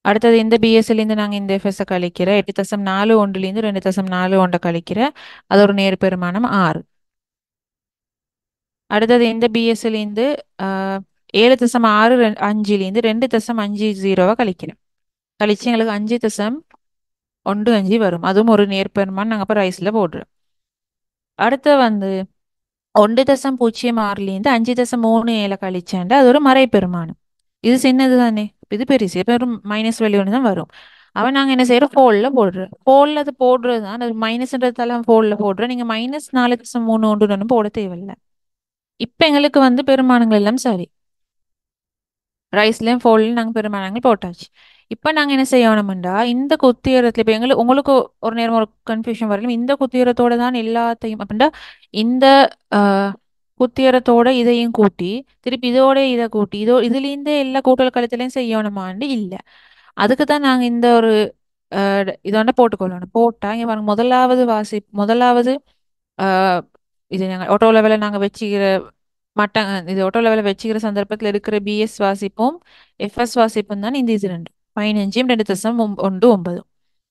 அடுத்தது இந்த பிஎஸ்லேருந்து நாங்கள் இந்த எஃப்எஸ் கழிக்கிற 8.41லேருந்து 2.41 கழிக்கிற அது ஒரு நேர் பெருமானம் 6. அடுத்தது இந்த பிஎஸ்லேருந்து 7.6 5லேருந்து 2.50 கழிக்கிறேன். கழிச்சு எங்களுக்கு 5.15 வரும். அதுவும் ஒரு நேர் பெருமானம். நாங்கள் இப்போ ரைஸ்ல போடுறோம். அடுத்து வந்து 1.06லேருந்து 5.37 கழிச்சேன்டா அது ஒரு மறை பெருமானம். இது சின்னது தானே, இது பெருசு. வெறும் மைனஸ் வேல்யூ ஒன்று தான் வரும். அவன் நாங்கள் என்ன செய்யறோம், ஃபோல்ல போடுறோம். ஃபோல்ல அது போடுறது தான், அது மைனஸ்ன்றதால ஃபோல்ல போடுறோம். நீங்கள் -4.31 போட தேவையில்லை. இப்போ எங்களுக்கு வந்து பெருமானங்கள் எல்லாம் சரி. ரைஸ்லயும் ஃபோல்லையும் நாங்கள் பெருமானங்கள் போட்டாச்சு. இப்போ நாங்கள் என்ன செய்யணும்டா, இந்த குத்தியரத்துல இப்போ எங்களுக்கு உங்களுக்கு ஒரு நேரம் ஒரு கன்ஃபியூஷன் வரலாம். இந்த குத்தியரத்தோட தான் எல்லாத்தையும் அப்படின்டா இந்த ஆஹ், குத்தியரத்தோட இதையும் கூட்டி திருப்பி இதோட இதை கூட்டி இதுலேருந்தே எல்லா கூட்டல் கழுத்துலையும் செய்யணுமாண்டு இல்லை. அதுக்கு தான் நாங்கள் இந்த ஒரு இதோட போட்டுக்கொள்ளணும். போட்டா இங்க பாருங்க, முதலாவது ஆஹ், இது நாங்கள் ஆட்டோ லெவலில் நாங்கள் வச்சுக்கிற இது ஆட்டோ லெவலில் வச்சுக்கிற சந்தர்ப்பத்தில் இருக்கிற பிஎஸ் வாசிப்பும் எஃப்எஸ் வாசிப்பும் தான் இந்த இது ரெண்டு 15 2.19.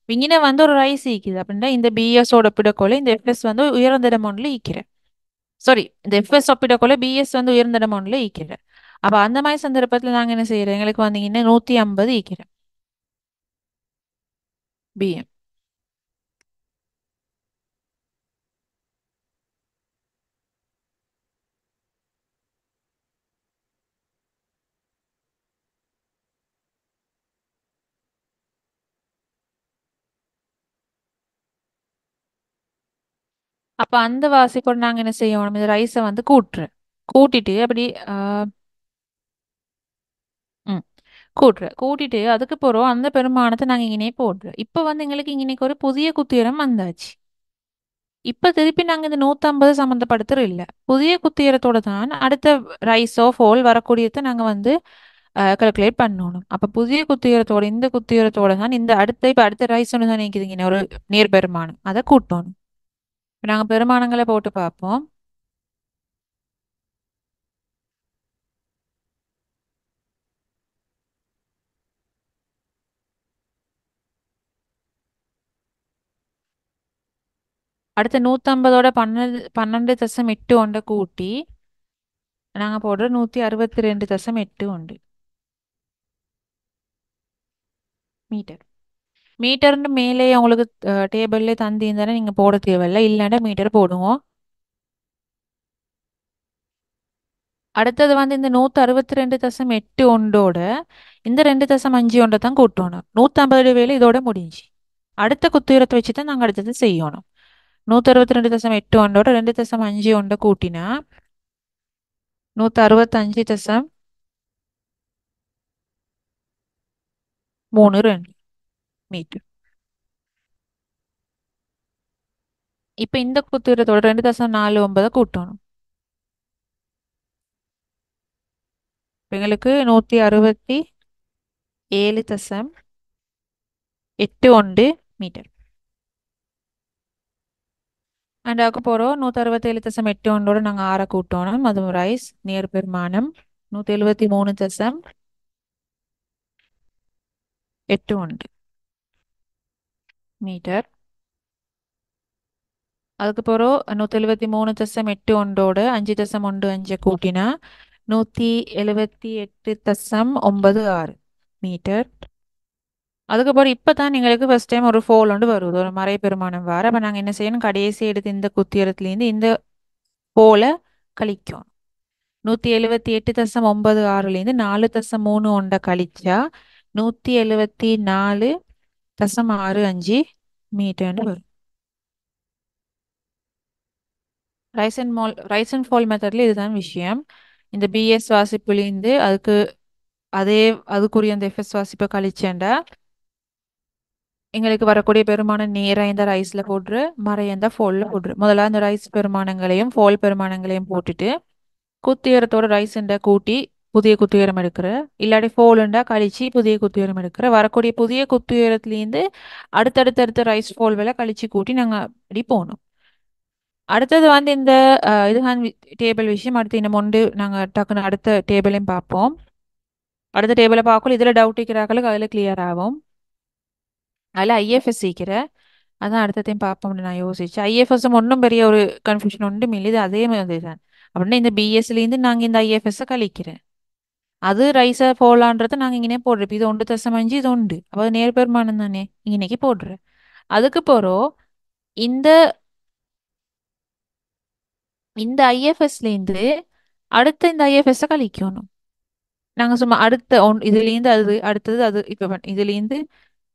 இங்கே வந்து ஒரு ரைஸ் ஈக்குது அப்படின்னா இந்த பிஎஸோட பிடக்கோல இந்த எஃப்எஸ் வந்து உயர்ந்த அமௌண்ட்ல ஈக்கிறேன். சாரி, இந்த எஃப்எஸ் ஒப்பிடக்கோல பிஎஸ் வந்து உயர்ந்த அமௌண்ட்ல ஈக்கிறேன். அப்ப அந்த மாதிரி சந்தர்ப்பத்தில் நாங்க என்ன செய்யறோம், எங்களுக்கு வந்தீங்கன்னா 150 ஈக்கிறேன் பிஎம். அப்ப அந்த வாசிப்போட நாங்க என்ன செய்யணும், இந்த ரைஸை வந்து கூட்டுறேன். கூட்டிட்டு அப்படி ஆஹ் ம் கூட்டிட்டு அதுக்கு போறோம் அந்த பெருமானத்தை நாங்க இங்கனே போடுறோம். இப்ப வந்து எங்களுக்கு இங்கனைக்கு ஒரு புதிய குத்திரம் வந்தாச்சு. இப்ப திருப்பி நாங்க இந்த 150 சம்மந்தப்படுத்துற இல்ல, புதிய குத்திரத்தோட தான் அடுத்த ரைஸோ ஃபோல் வரக்கூடியதை நாங்க வந்து கால்குலேட் பண்ணணும். அப்ப புதிய குத்திரத்தோட இந்த குத்திரத்தோட தான் இந்த இப்ப அடுத்த ரைஸ் ஒன்று தான் நிற்குதுங்க, ஒரு நேர் பெருமானம் அதை கூட்டணும். இப்ப நாங்க பெருமானங்களை போட்டு பார்ப்போம். அடுத்த 150ஓட 12.81 கூட்டி நாங்க போடுற 162.8 மீட்டர். மீட்டர்னு மேலே உங்களுக்கு டேபிள்ல தந்திருந்தானே நீங்க போட தேவையில்ல, இல்லைன்னா மீட்டர் போடுவோம். அடுத்தது வந்து இந்த 162.81 இந்த 2.51 தான் கூட்டணும். 150 வேலை இதோட முடிஞ்சு. அடுத்த குத்துயரத்தை வச்சு தான் நாங்கள் அடுத்தது செய்யணும். 162.81 2.51 கூட்டினா 165.32 மீட்டர். இப்ப இந்த குத்துயரத்தோட 2.49 கூட்டணும். எங்களுக்கு 167.81 மீட்டர். அண்ட் ஆக்க போகிறோம் 167.8 நாங்கள் ஆற கூட்டணும். அதுவும் ரைஸ் நேர் பெருமானம் 173.81 மீட்டர். அதுக்கு பிறகு 173.81 5.15 கூட்டினா 178.96 மீட்டர். அதுக்கப்புறம் இப்போ தான் எங்களுக்கு ஃபர்ஸ்ட் டைம் ஒரு ஃபோல் ஒன்று வருது, ஒரு மறை பெருமானம் வர. அப்போ நாங்கள் என்ன செய்யணும், கடைசி எடுத்து இந்த குத்தியறத்துலேருந்து இந்த ஃபோலை கழிக்கும். 178.96லேருந்து 4.31 கழிச்சா 174.65 மீட்டர்னு வரும். ரைஸ் அண்ட் ஃபால் மெத்தட்ல இதுதான் விஷயம். இந்த பிஎஸ் வாசிப்புலேருந்து அதே அதுக்குரிய அந்த எஃப்எஸ் வாசிப்பை கழிச்சேன்டா எங்களுக்கு வரக்கூடிய பெருமானம் நேராக இந்த ரைஸ்ல போட்டுரு, மறைய இந்த ஃபோல்ல போட்டுரு. முதல்ல அந்த ரைஸ் பெருமானங்களையும் ஃபோல் பெருமானங்களையும் போட்டுட்டு குத்தியரத்தோட ரைஸ்ண்டா கூட்டி புதிய குத்துயரம் எடுக்கிற, இல்லாட்டி ஃபோலுண்டா கழிச்சு புதிய குத்துயரம் எடுக்கிற. வரக்கூடிய புதிய குத்துயரத்துலேருந்து அடுத்தடுத்த ரைஸ் ஃபோல் வேலை கழிச்சு கூட்டி நாங்கள் அப்படி போகணும். அடுத்தது வந்து இந்த இதுதான் டேபிள் விஷயம். அடுத்து இன்னும் ஒன்று நாங்கள் டக்குன்னு அடுத்த டேபிளையும் பார்ப்போம். அடுத்த டேபிளை பார்க்கல இதில் டவுட் இருக்கிறார்களுக்கு அதில் கிளியர் ஆகும். அதில் ஐஎஃப்எஸ் சீக்கிர அதான் அடுத்ததையும் பார்ப்போம்னு நான் யோசிச்சேன். ஐஎஃப்எஸ் ஒன்றும் பெரிய ஒரு கன்ஃபியூஷன் ஒன்றும் இல்லை, இது அதே மாதிரி தான். அப்படின்னா இந்த பிஎஸ்லேருந்து நாங்கள் இந்த ஐஎஃப்எஸ்ஸை கழிக்கிறேன், அது ரைஸை போலான்றதை நாங்கள் இங்கே போடுறோம். இப்போ இது 1.5 இது உண்டு, அப்போ நேர் பெருமானம் தானே இன்னைக்கு போடுறேன். அதுக்கு போகிறோம் இந்த இந்த ஐஎஃப்எஸ்லேருந்து அடுத்த இந்த ஐஎஃப்எஸ்ஸை கழிக்கணும். நாங்கள் சும்மா அடுத்த இதுலேருந்து அது அடுத்தது அது இப்போ இதுலேருந்து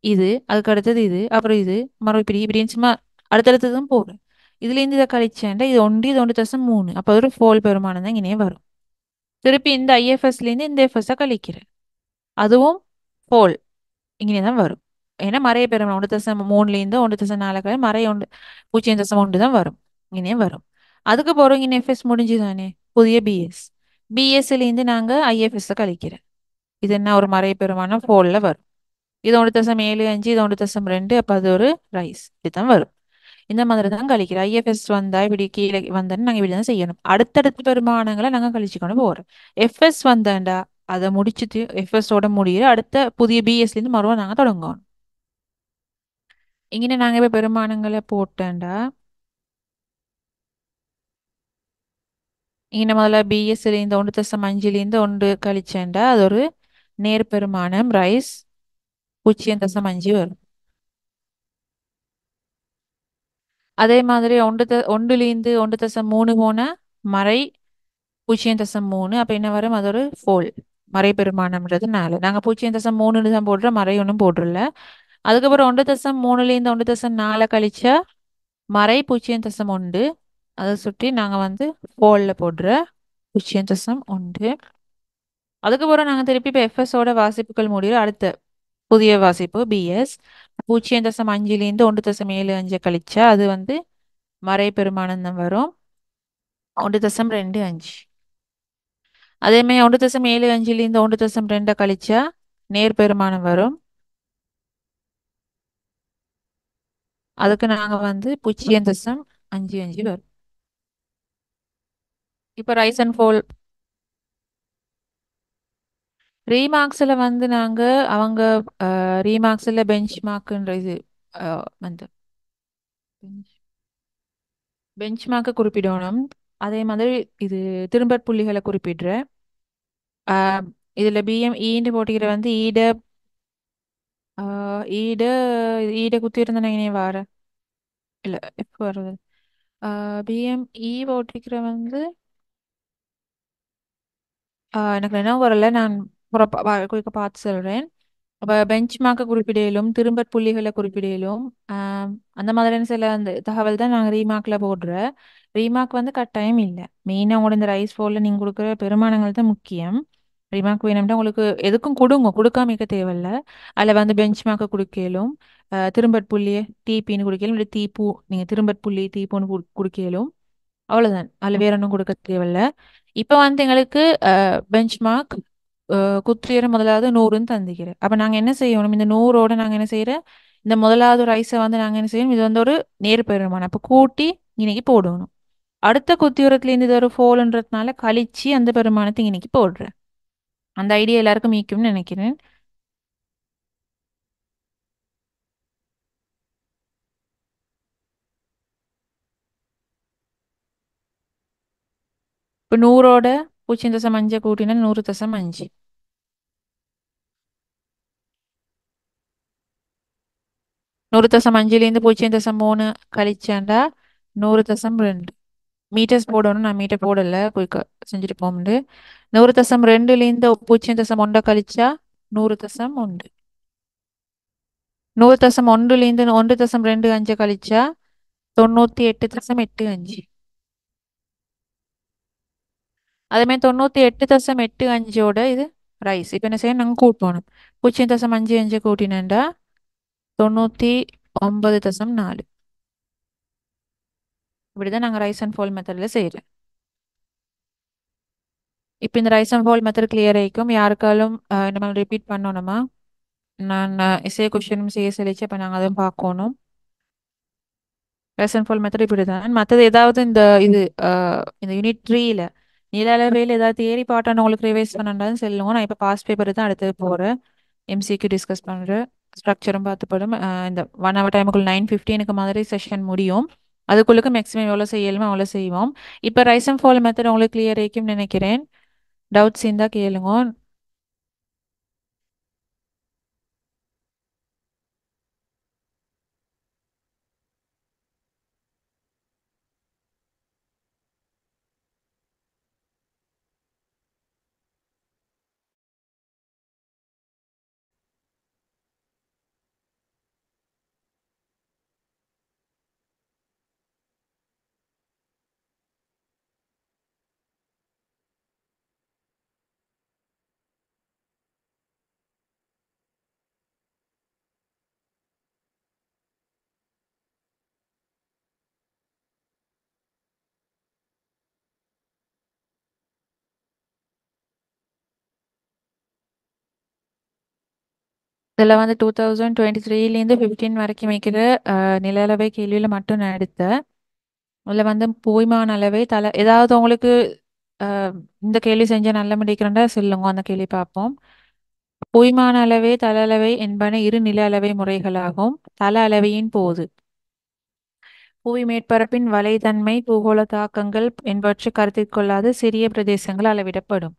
இது அதுக்கு அடுத்தது இது அப்புறம் இது மறுபடியும் இப்படி இப்படின்னு சும்மா அடுத்தடுத்ததும் போடுறேன். இதுலேருந்து இதை கழிச்சேன்டா இது ஒன்று இது 1.3, அப்போ ஒரு ஃபோல் பெருமானம் தான் இங்கே வரும். திருப்பி இந்த ஐஎஃப்எஸ்லேருந்து இந்த எஃப்எஸ்ஸை கழிக்கிறேன், அதுவும் ஃபோல் இங்கே தான் வரும். ஏன்னா மறைய பெருமானம் 1.3லேருந்து 1.4 மறைய 0.1 தான் வரும், இங்கே வரும். அதுக்கு போகிறோம் இங்கே எஃப்எஸ் முடிஞ்சு தானே புதிய பிஎஸ். பிஎஸ்லேருந்து நாங்கள் ஐஎஃப்எஸ்ஸை கழிக்கிறேன், இது என்ன ஒரு மறைய பெருமானம் ஃபோலில் வரும். இது 1.75 இது 1.2, அப்போ அது ஒரு ரைஸ் இப்படித்தான் வரும். இந்த மாதிரி தான் கழிக்கிறோம். ஐஎஃப்எஸ் வந்தா இப்படி கீழே வந்தேன்னு நாங்கள் இப்படி தான் செய்யணும். அடுத்தடுத்த பெருமானங்களை நாங்கள் கழிச்சுக்கொண்டு போகிறோம். எஃப்எஸ் வந்தாண்டா அதை முடிச்சுட்டு எஃப்எஸோட முடிகிற அடுத்த புதிய பிஎஸ்லேருந்து மறுபடியும் நாங்கள் தொடங்கணும். இங்கே நாங்கள் இப்போ பெருமானங்களை போட்டேன்டா இங்கே முதல்ல பிஎஸ்லேருந்து 1.5லேருந்து 1 கழிச்சேன்டா அது ஒரு நேர் பெருமானம் ரைஸ் 0.5 வரும். அதே மாதிரி 1லேருந்து 1.3 போன மறை 0.3, அப்போ என்ன வரும், அது ஒரு ஃபோல் மறை பெருமானம்ன்றதுனால நாங்கள் 0.3 தான் போடுறோம், மறை ஒன்றும் போடுறல. அதுக்கப்புறம் 1.3லேருந்து 1.4 கழிச்சா மறை 0.1, அதை சுற்றி நாங்கள் வந்து ஃபோலில் போடுற 0.1. அதுக்கப்புறம் நாங்கள் திருப்பி இப்போ எஃப்எஸோட வாசிப்புகள் முடிகிற அடுத்த புதிய வாசிப்பு பிஎஸ் 0.5லேருந்து 1.75 கழிச்சா அது வந்து மறை பெருமானம் தான் வரும் 1.25. அதேமாதிரி 1.75லேருந்து 1.2 கழிச்சா நேர் பெருமானம் வரும், அதுக்கு நாங்கள் வந்து 0.55 வரும். இப்போ ரைஸ் அண்ட் ஃபோல் ரீமார்க்ஸில் வந்து நாங்கள் அவங்க ரீமார்க்ஸில் பெஞ்ச் மார்க்குன்ற இது வந்து பெஞ்ச் மார்க்கை குறிப்பிடணும். அதே மாதிரி இது திரும்ப புள்ளிகளை குறிப்பிடுறேன். இதில் பிஎம்இன்னு போட்டிக்கிற வந்து ஈட ஈட குத்தி இருந்தேன் இனி வார இல்லை எப்போ வருது பிஎம்இ போட்டிக்கிற வந்து எனக்கு என்ன வரல, நான் குயிக்க பார்த்து சொல்கிறேன். அப்போ பெஞ்ச் மார்க்கை குறிப்பிடையிலும் திரும்ப புள்ளிகளை குறிப்பிடையிலும் அந்த மாதிரியான சில அந்த தகவல் தான் நாங்கள் ரீமார்க்கில் போடுறோம். ரீமார்க் வந்து கட்டாயம் இல்லை, மெயினாக உங்களோட இந்த ரைஸ் ஃபோலில் நீங்கள் கொடுக்குற பெருமானங்கள் தான் முக்கியம். ரீமார்க் வேணும்னா உங்களுக்கு எதுக்கும் கொடுக்காம இருக்க தேவையில்ல. அதில் வந்து பெஞ்ச் மார்க்கை கொடுக்கலும் திரும்ப புள்ளியை டிபின்னு கொடுக்கலும் இல்லை தீப்பூ நீங்கள் திரும்ப புள்ளி தீப்பூன்னு கொடுக்கலும் அவ்வளோதான், அதில் வேற ஒன்றும் கொடுக்க தேவையில்ல. இப்போ வந்து எங்களுக்கு பெஞ்ச் மார்க் குத்துயரம் முதலாவது 100ன்னு தந்துக்கிறேன். அப்போ நாங்கள் என்ன செய்யணும், இந்த 100ஓட நாங்கள் என்ன செய்கிறோம், இந்த முதலாவது ரைஸை வந்து நாங்கள் என்ன செய்யணும், இது வந்து ஒரு நேர் பெருமானம், அப்போ கூட்டி இன்னைக்கு போடணும். அடுத்த குத்தியூரத்துலேருந்து இது ஒரு ஃபோல்ன்றதுனால கழிச்சு அந்த பெருமானத்தை இன்னைக்கு போடுறேன். அந்த ஐடியா எல்லாருக்கும் மீக்கும்னு நினைக்கிறேன். இப்போ 100ஓட 0.5 கூட்டினா 100.5. 100.5லேருந்து 0.3 கழிச்சாண்டா 100.2. மீட்டர்ஸ் போடணும். நான் மீட்டர் போடல, குயிக்கா செஞ்சுட்டு போகும்போது 100.2லேருந்து 0.1 கழிச்சா 100.1. 100.1லேருந்து 1.25 கழிச்சா 98.85. அதே மாதிரி 98.85ஓட இது ரைஸ். இப்போ என்ன செய்யணும், நாங்கள் கூட்டணும். 0.55 கூட்டினேன்டா 99.4. இப்படிதான் நாங்கள் ரைஸ் அண்ட் ஃபால் மெத்தடில் செய்கிறோம். இப்போ இந்த rice and fall method clear ஆகிக்கும். யாருக்காலும் நம்ம ரிப்பீட் பண்ணணுமா? நான் எஸ்ஏ கொஸ்டினும் செய்ய சொல்லிச்சு. அப்போ நாங்கள் அதுவும் பார்க்கணும். ரைஸ் அண்ட் ஃபால் மெத்தட் இப்படி தான். மற்றது ஏதாவது இந்த யூனிட் 3ல நில அளவையில் ஏதாவது தியரி பாட்டான உங்களுக்கு ரிவைஸ் பண்ணாலும் சொல்லுங்க. நான் இப்போ பாஸ்ட் பேப்பர் தான் அடுத்தது போகிறேன். எம்சிக்யூ டிஸ்கஸ் பண்ணுறேன். ஸ்ட்ரக்சரும் பார்த்துப்படும். இந்த 1 hour டைமுக்குள்ள 9:15 மாதிரி செஷன் முடியும். அதுக்குள்ளுக்கு மேக்ஸிமம் எவ்வளோ செய்யலுமோ அவ்வளோ செய்வோம். இப்போ ரைஸ் அண்ட் ஃபால் மெத்தட் உங்களுக்கு கிளியர் ஆகிக்கும்னு நினைக்கிறேன். டவுட்ஸ் இருந்தால் கேளுங்க. இதில் வந்து 2023லேருந்து 15 வரைக்கும் வைக்கிற நில அளவை கேள்வியில் மட்டும் நான் எடுத்தேன். அதில் வந்து போய்மான அளவை ஏதாவது உங்களுக்கு இந்த கேள்வி செஞ்ச நல்ல முடிக்கிறேன்டா சொல்லுங்க. அந்த கேள்வி பார்ப்போம். பொய்மான அளவை தள அளவை என்பன இரு நில அளவை முறைகளாகும். தள அளவையின் போது புவி மேற்பரப்பின் வலைத்தன்மை, பூகோள தாக்கங்கள் என்பவற்றை கருத்தில் கொள்ளாது சிறிய பிரதேசங்கள் அளவிடப்படும்.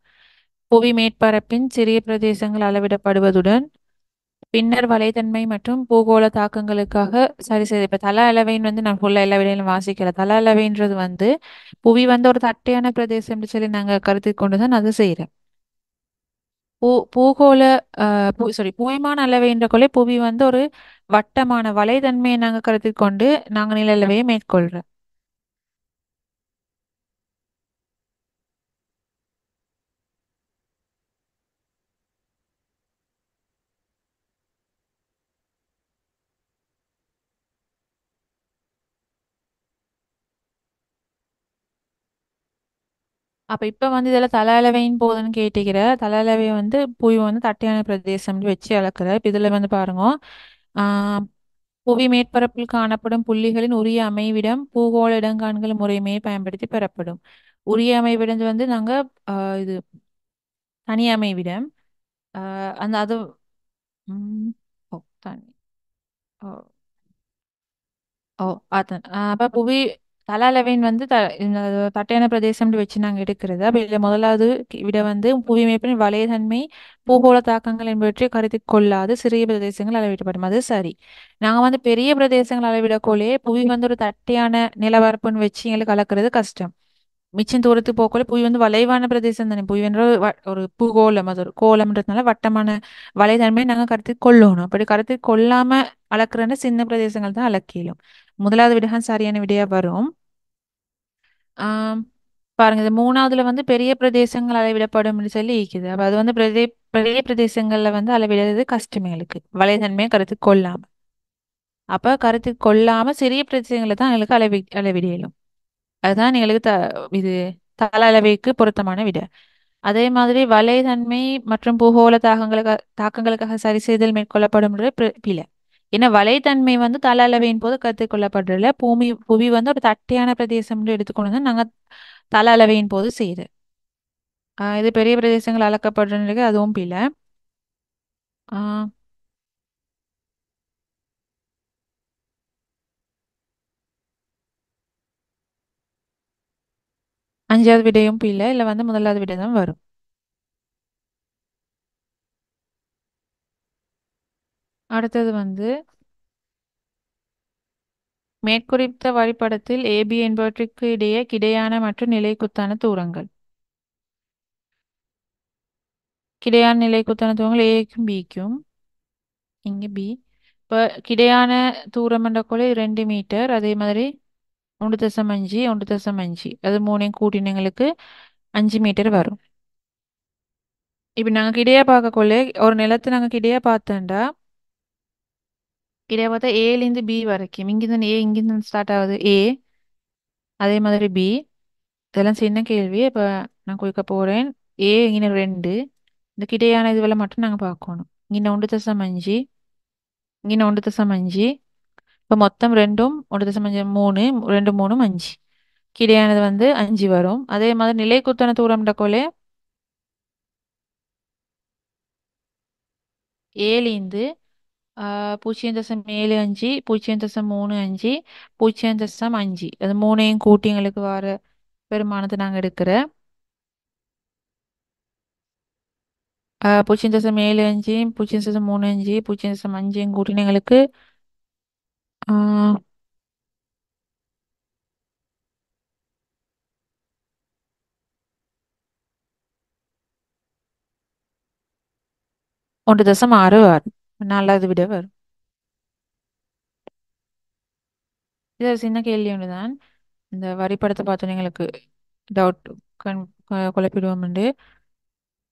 புவி மேற்பரப்பின் சிறிய பிரதேசங்கள் அளவிடப்படுவதுடன் பின்னர் வலைத்தன்மை மற்றும் பூகோள தாக்கங்களுக்காக சரி செய்து. இப்ப தள அளவைன்னு வந்து நான் ஃபுல்லா எல்லா விடையிலும் வாசிக்கல. தள அளவைன்றது வந்து புவி வந்து ஒரு தட்டையான பிரதேசம் சொல்லி நாங்க கருத்தில் கொண்டுதான் அது செய்யறோம். பூகோள புவிமான அளவைன்ற கொலை புவி வந்து ஒரு வட்டமான வலைத்தன்மையை நாங்க கருத்தில் கொண்டு நாங்க நில அளவையை மேற்கொள்றோம். அப்ப இப்ப வந்து இதெல்லாம் தல அளவையின் போதுன்னு கேட்டுக்கிற தல அளவை வந்து புவி வந்து தட்டையான பிரதேசம் வச்சு அளக்குற. இப்ப இதுல வந்து பாருங்க, ஆஹ் புவி மேற்பரப்பில் காணப்படும் புள்ளிகளின் உரிய அமைவிடம் பூகோள இடங்காண்கள் முறைமையை பயன்படுத்தி பெறப்படும். உரிய அமைவிடம் வந்து நாங்க இது தனி அமைவிடம். அந்த அது ம், ஓ, தனி ஓ ஓ அதான். அப்ப புவி தல அளவைன்னு வந்து இந்த தட்டையான பிரதேசம்னு வச்சு நாங்க எடுக்கிறது. அப்ப இதுல முதலாவது விட வந்து புவி மேற்பின் வலைதன்மை பூகோள தாக்கங்கள் என்பவற்றை கருத்தில் கொள்ளாது சிறிய பிரதேசங்கள் அளவிடப்படும். அது சரி. நாங்க வந்து பெரிய பிரதேசங்கள் அளவிடக்கோலே புவி வந்து ஒரு தட்டையான நிலப்பரப்புன்னு வச்சு எங்களுக்கு அளக்குறது கஷ்டம். மிச்சம் தூரத்துக்கு போக்கல புவி வந்து வளைவான பிரதேசம் தானே. புவி என்ற ஒரு பூகோளம், அது ஒரு கோலம்ன்றதுனால வட்டமான வலைதன்மையை நாங்க கருத்தில் கொள்ளணும். அப்படி கருத்தில் கொள்ளாம அளக்குறேன்னு சின்ன பிரதேசங்கள் தான் அளக்கிலும். முதலாவது விடகம் சரியான விடையா வரும். ஆம், பாருங்க இது மூணாவதுல வந்து பெரிய பிரதேசங்கள் அளவிடப்படும் சொல்லி இருக்குது. அப்ப அது வந்து பெரிய பிரதேசங்கள்ல வந்து அளவிடுறது கஷ்டம் எங்களுக்கு வலைதன்மையை கருத்தில் கொள்ளாம. அப்ப கருத்தில் கொள்ளாம சிறிய பிரதேசங்களை தான் எங்களுக்கு அளவிடியலும். அதுதான் எங்களுக்கு இது தள அளவைக்கு பொருத்தமான விடை. அதே மாதிரி வலைதன்மை மற்றும் பூகோள தாக்கங்களுக்காக சரி செய்தல் மேற்கொள்ளப்படும் பிழை. ஏன்னா வலைத்தன்மை வந்து தள அளவையின் போது கற்றுக்கொள்ளப்படுறதுல புவி வந்து ஒரு தட்டையான பிரதேசம் எடுத்துக்கொண்டு தான் நாங்கள் தள அளவையின் போது செய்யுது. இது பெரிய பிரதேசங்கள் அளக்கப்படுறது அதுவும் பிழை. ஆஹ் 5வது விடையும் பிழை. இல்லை வந்து முதலாவது விடை தான் வரும். அடுத்தது வந்து மேற்குறித்த வரைபடத்தில் ஏபி என்பவற்றுக்கு இடையே கிடையான மற்றும் நிலைக்குத்தான தூரங்கள். கிடையான நிலைக்குத்தான தூரங்கள் ஏக்கும் பிக்கும். இங்கே பி. இப்போ கிடையான தூரம் என்றக்குள்ள 2 மீட்டர். அதே மாதிரி 1.5 1.5 அது மூணையும் கூட்டினங்களுக்கு 5 மீட்டர் வரும். இப்போ நாங்கள் கிடையா பார்க்கக்குள்ள ஒரு நிலத்தை நாங்கள் கிடையா பார்த்தோம்டா கிடையா பார்த்தா ஏலேருந்து பி வரைக்கும் இங்கிருந்து ஏ இங்கிருந்து ஸ்டார்ட் ஆகுது ஏ. அதே மாதிரி பி. இதெல்லாம் சின்ன கேள்வி. இப்போ நான் கொடுக்க போகிறேன். ஏ இங்கே 2. இந்த கிடையான இதுவெல்லாம் மட்டும் நாங்கள் பார்க்கணும். இங்கே 1.5 இங்கே 1.5. இப்போ மொத்தம் ரெண்டும் 1.5 3 2 3 5. கிடையானது வந்து 5 வரும். அதே மாதிரி நிலைக்குத்தான தூரம்ன்றக்கோலே ஏலேந்து 0.75 0.35 0.5 அது மூணையும் கூட்டி எங்களுக்கு வர பெருமானத்தை நாங்கள் எடுக்கிற 0.75 0.35 0.5 கூட்டின எங்களுக்கு 1.66 நாலாவது விட வரும். இது ஒரு சின்ன கேள்வி ஒன்றுதான். இந்த வரிப்படத்தை பார்த்தோன்னே எங்களுக்கு டவுட் குழப்பிடுவோம்ண்டு.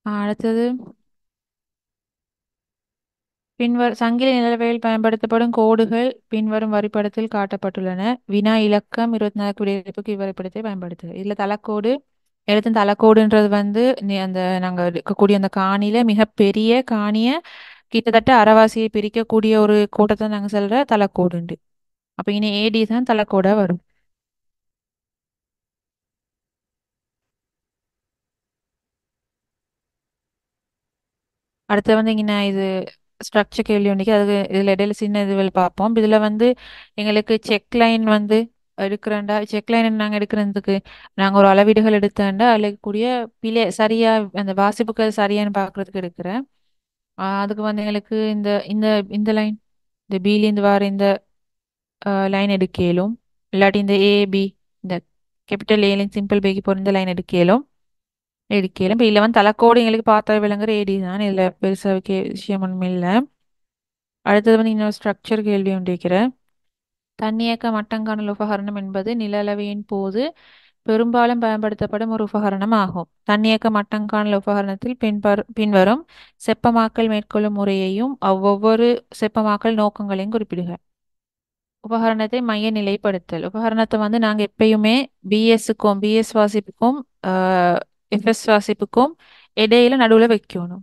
அடுத்தது சங்கிலி நிலவையில் பயன்படுத்தப்படும் கோடுகள் பின்வரும் வரிப்படத்தில் காட்டப்பட்டுள்ளன. வினா இலக்கம் 24 விடையெடுப்புக்கு இவ்வரைபடத்தை பயன்படுத்துக. இதுல தலக்கோடு எழுத்தின் தலக்கோடுன்றது வந்து அந்த நாங்க இருக்கக்கூடிய அந்த காணியில மிகப்பெரிய காணிய கிட்டத்தட்ட அரைவாசியை பிரிக்கக்கூடிய ஒரு கோட்டத்தை நாங்க சொல்ற தலக்கோடுண்டு. அப்ப இனி ஏடி தான் தலக்கோடா வரும். அடுத்து வந்து இங்க இது ஸ்ட்ரக்சர் கேள்வி ஒன்றைக்கு அதுக்கு இதுல இடையில சின்ன இதுகள் பார்ப்போம். இதுல வந்து எங்களுக்கு செக் லைன் வந்து எடுக்கிறேன்டா. செக் லைன் நாங்க எடுக்கிறதுக்கு நாங்க ஒரு அளவீடுகள் எடுத்தேன்டா அதில் கூடிய பிழை சரியா அந்த வாசிப்புகள் சரியான்னு பார்க்கறதுக்கு எடுக்கிறேன். அதுக்கு வந்து எங்களுக்கு இந்த இந்த இந்த லைன் இந்த பிலேருந்து வர இந்த லைன் எடுக்கலும். இல்லாட்டி இந்த ஏபி இந்த கேபிட்டல் ஏலையும் சிம்பிள் பேக்கு போகிற இந்த லைன் எடுக்கலும். இப்போ இதில் வந்து தலைக்கோடு எங்களுக்கு பார்த்தா விளங்குற ஏடி தான். இதில் பெருசாக விஷயம் ஒன்றும் இல்லை. அடுத்தது வந்து இன்னொரு ஸ்ட்ரக்சர் கேள்வி ஒன்று கேட்கிறேன். தன்னியக்க மட்டங்காணல் உபகரணம் என்பது நில அளவையின் போது பெரும்பாலும் பயன்படுத்தப்படும் ஒரு உபகரணம் ஆகும். தன்னியக்க மட்டங்காணல் உபகரணத்தில் பின்வரும் செப்பமாக்கல் மேற்கொள்ளும் முறையையும் அவ்வொவ்வொரு செப்பமாக்கல் நோக்கங்களையும் குறிப்பிடுக. உபகரணத்தை மைய நிலைப்படுத்தல். உபகரணத்தை வந்து நாங்கள் எப்பயுமே பிஎஸ் வாசிப்புக்கும் எஃப்எஸ் வாசிப்புக்கும் இடையில நடுவில் வைக்கணும்.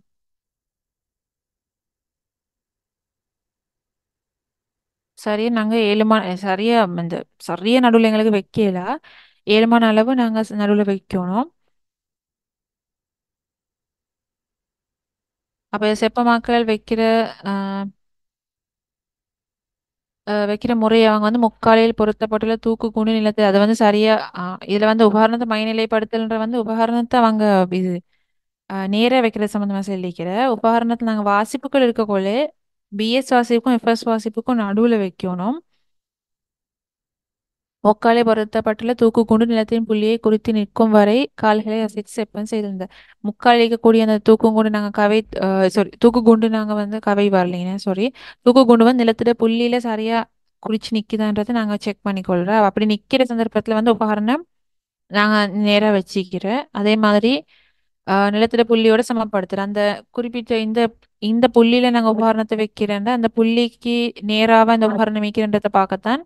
சரியா நாங்கள் சரியா இந்த சரியா நடுவில் எங்களுக்கு வைக்கல. 7மான அளவு நாங்கள் நடுவில் வைக்கணும். அப்போ செப்பமாக்கல் வைக்கிற முறையை அவங்க வந்து முக்காலில் பொருத்தப்பட்டுள்ள தூக்கு கூண்டு நிலத்தை அதை வந்து சரியா இதுல வந்து உபகரணத்தை மைநிலைப்படுத்தல்ன்ற வந்து உபகரணத்தை அவங்க இது நேரா வைக்கிறது சம்பந்தமா சொல்லிக்கிற உபகரணத்துல நாங்க வாசிப்புகள் இருக்கக்கொள்ளே பிஎஸ் வாசிப்புக்கும் எஃப்எஸ் வாசிப்புக்கும் நடுவுல வைக்கணும். முக்காலை பொருத்தப்பட்டுள்ள தூக்கு கூண்டு நிலத்தின் புள்ளியை குறித்து நிற்கும் வரை கால்களை அசைத்து செப்பம் செய்திருந்த முக்கால் இருக்கக்கூடிய அந்த தூக்குங்குண்டு நாங்க கவை சாரி தூக்குக்குண்டு நாங்க வந்து கவை வரலைங்க சாரி. தூக்குக்குண்டு வந்து நிலத்துல புள்ளியில சரியா குறிச்சு நிக்குதான்றதை நாங்க செக் பண்ணிக்கொள்றோம். அப்படி நிக்கிற சந்தர்ப்பத்துல வந்து உபகரணம் நாங்க நேரா வச்சுக்கிற அதே மாதிரி நிலத்துல புள்ளியோட சமப்படுத்துற அந்த குறிப்பிட்ட இந்த இந்த புள்ளியில நாங்க உபகரணத்தை வைக்கிறேன் அந்த புள்ளிக்கு நேராவா இந்த உபகரணம் வைக்கிறன்றதை பார்க்கத்தான்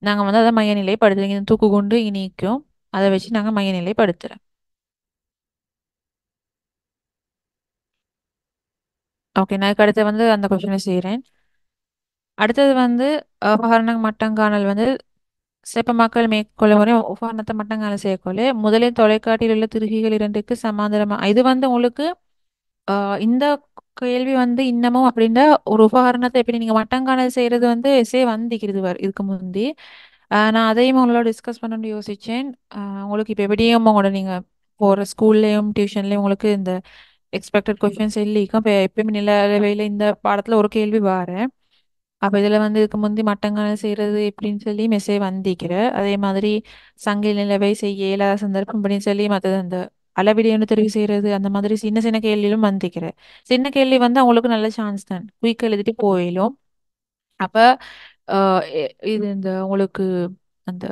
நாங்க வந்து அதை மையநிலைப்படுத்துறோம். இந்த தூக்கு கொண்டு இனிக்கும் அதை வச்சு நாங்க மையநிலைப்படுத்துறோம். ஓகே நான் அடுத்து வந்து அந்த கொஸ்டினை செய்கிறேன். அடுத்தது வந்து உபகரண மட்டங்காணல் வந்து சிற்பமாக்கல் மேற்கொள்ள முறை உபகரணத்தை மட்டங்காணல் செய்யக்கொள்ள முதலில் தொலைக்காட்டியில் உள்ள திருகிகள் இரண்டுக்கு சமாந்தரமா இது வந்து உங்களுக்கு இந்த கேள்வி வந்து இன்னமும் அப்படின்னா ஒரு உபகரணத்தை எப்படி நீங்க மட்டங்காணல் செய்யறது வந்து எஸ்ஏ வந்திக்கிறது இதுக்கு முந்தி நான் அதையும் உங்களோட டிஸ்கஸ் பண்ணணும்னு யோசிச்சேன். உங்களுக்கு இப்போ எப்படியும் உங்களோட நீங்க போற ஸ்கூல்லையும் டியூஷன்லயும் உங்களுக்கு இந்த எக்ஸ்பெக்டட் கொஸ்டின்ஸ் இல்லைக்கும் இப்போ எப்பயுமே நிலவையில் இந்த பாடத்துல ஒரு கேள்வி வாரேன். அப்போ இதுல வந்து இதுக்கு முந்தி மட்டங்காணல் செய்யறது எப்படின்னு சொல்லி மெசேஜ் வந்திக்கிற அதே மாதிரி சங்கிலி நிலவை செய்ய இயலாத சந்தர்ப்பம் அப்படின்னு சொல்லி மற்றது அந்த அளவிடியோன்னு தெரிவு செய்யறது அந்த மாதிரி சின்ன சின்ன கேள்வியிலும் வந்திக்கிற சின்ன கேள்வி வந்து அவங்களுக்கு நல்ல சான்ஸ் தான் குயிக் எழுதிட்டு போயிலும் அப்ப இது இந்த உங்களுக்கு அந்த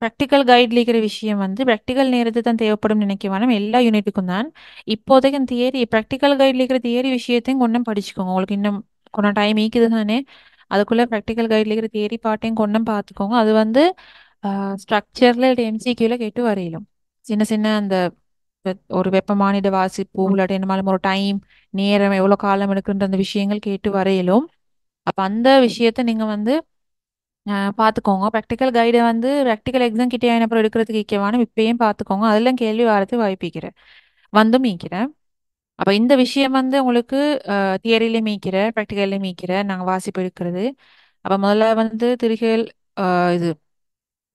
ப்ராக்டிக்கல் கைட்ல இருக்கிற விஷயம் வந்து ப்ராக்டிக்கல் நேரத்து தான் தேவைப்படும் நினைக்க எல்லா யூனிட்டுக்கும் தான் இப்போதைக்கு தியரி ப்ராக்டிக்கல் கைட்ல இருக்கிற தியரி விஷயத்தையும் கொஞ்சம் படிச்சுக்கோங்க உங்களுக்கு இன்னும் கொஞ்சம் டைம் ஈக்குது தானே அதுக்குள்ள ப்ராக்டிக்கல் கைட்ல இருக்கிற தியரி பாட்டையும் கொஞ்சம் பார்த்துக்கோங்க அது வந்து ஸ்ட்ரக்சர்ல எம்சிக்யூல கேட்டு வரையிலும் சின்ன சின்ன அந்த ஒரு வெப்பமானிட வாசிப்பு இல்லாட்டி என்ன ஒரு டைம் நேரம் எவ்வளவு காலம் எடுக்குன்ற அந்த விஷயங்கள் கேட்டு வரையிலும் அப்ப அந்த விஷயத்த நீங்க வந்து பார்த்துக்கோங்க ப்ராக்டிக்கல் கைடை வந்து ப்ராக்டிக்கல் எக்ஸாம் கிட்டே அப்புறம் எடுக்கிறதுக்கு இக்கவானு இப்பயும் பார்த்துக்கோங்க அதெல்லாம் கேள்வி வாரத்து வாய்ப்பிக்கிறேன் வந்தும் மீக்கிறேன் அப்போ இந்த விஷயம் வந்து உங்களுக்கு தியரியிலே மீக்கிற ப்ராக்டிக்கல்லே மீக்கிற நாங்கள் வாசிப்பு எடுக்கிறது அப்போ முதல்ல வந்து திருகள் இது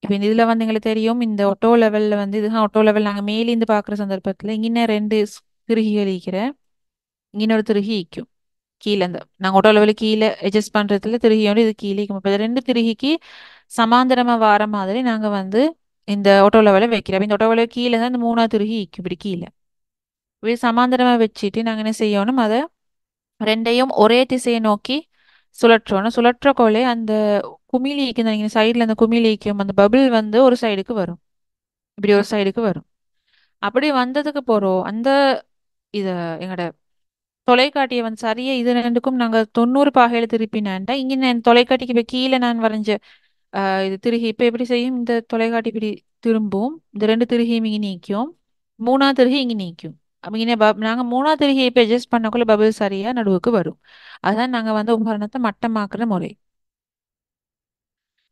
இப்போ இந்த இதில் வந்து எங்களுக்கு தெரியும் இந்த ஒட்டோ லெவலில் வந்து இதுதான் ஒட்டோ லெவல் நாங்கள் மேலேருந்து பார்க்குற சந்தர்ப்பத்தில் இங்கே ரெண்டு திருகிகள் ஈக்கிற இங்கே ஒரு திருகி ஈக்கும் கீழே இந்த நாங்கள் ஒட்டோ லெவலில் கீழே அட்ஜஸ்ட் பண்ணுறதுல திருகியோட இது கீழே ஈக்கும் இப்போ ரெண்டு திருகிக்கு சமாந்தரமா வார மாதிரி நாங்க வந்து இந்த ஒட்டோ லெவலை வைக்கிறோம் இந்த ஒட்டோ லெவல் கீழே தான் இந்த மூணாவது திருகி ஈக்கும் இப்படி கீழே இப்படி சமாந்தரமா வச்சுட்டு நாங்க என்ன செய்யணும் அதை ரெண்டையும் ஒரே திசையை நோக்கி சுழற்றணும் சுழற்றக்கோலே அந்த குமிழிக்கு நீங்க சைடுல அந்த குமிழிக்கும் அந்த பபிள் வந்து ஒரு சைடுக்கு வரும் இப்படி ஒரு சைடுக்கு வரும் அப்படி வந்ததுக்கு போறோம் அந்த இத எங்கட தொலைக்காட்டியை வந்து சரியா இது ரெண்டுக்கும் நாங்க 90 பாகையில திருப்பினான்டா இங்க நான் தொலைக்காட்டிக்கு இப்ப கீழே நான் வரைஞ்ச இது திருகி இப்ப எப்படி செய்யும் இந்த தொலைக்காட்டி இப்படி திரும்பும் இந்த ரெண்டு திருகியும் இங்க நீக்கும் மூணாவது திருகி இங்க நீக்கும் அப்ப இங்க நாங்க மூணாவது திருகியை இப்ப அட்ஜஸ்ட் பண்ணக்குள்ள பபிள் சரியா நடுவுக்கு வரும் அதான் நாங்க வந்து உபகரணத்தை மட்டமாக்குற முறை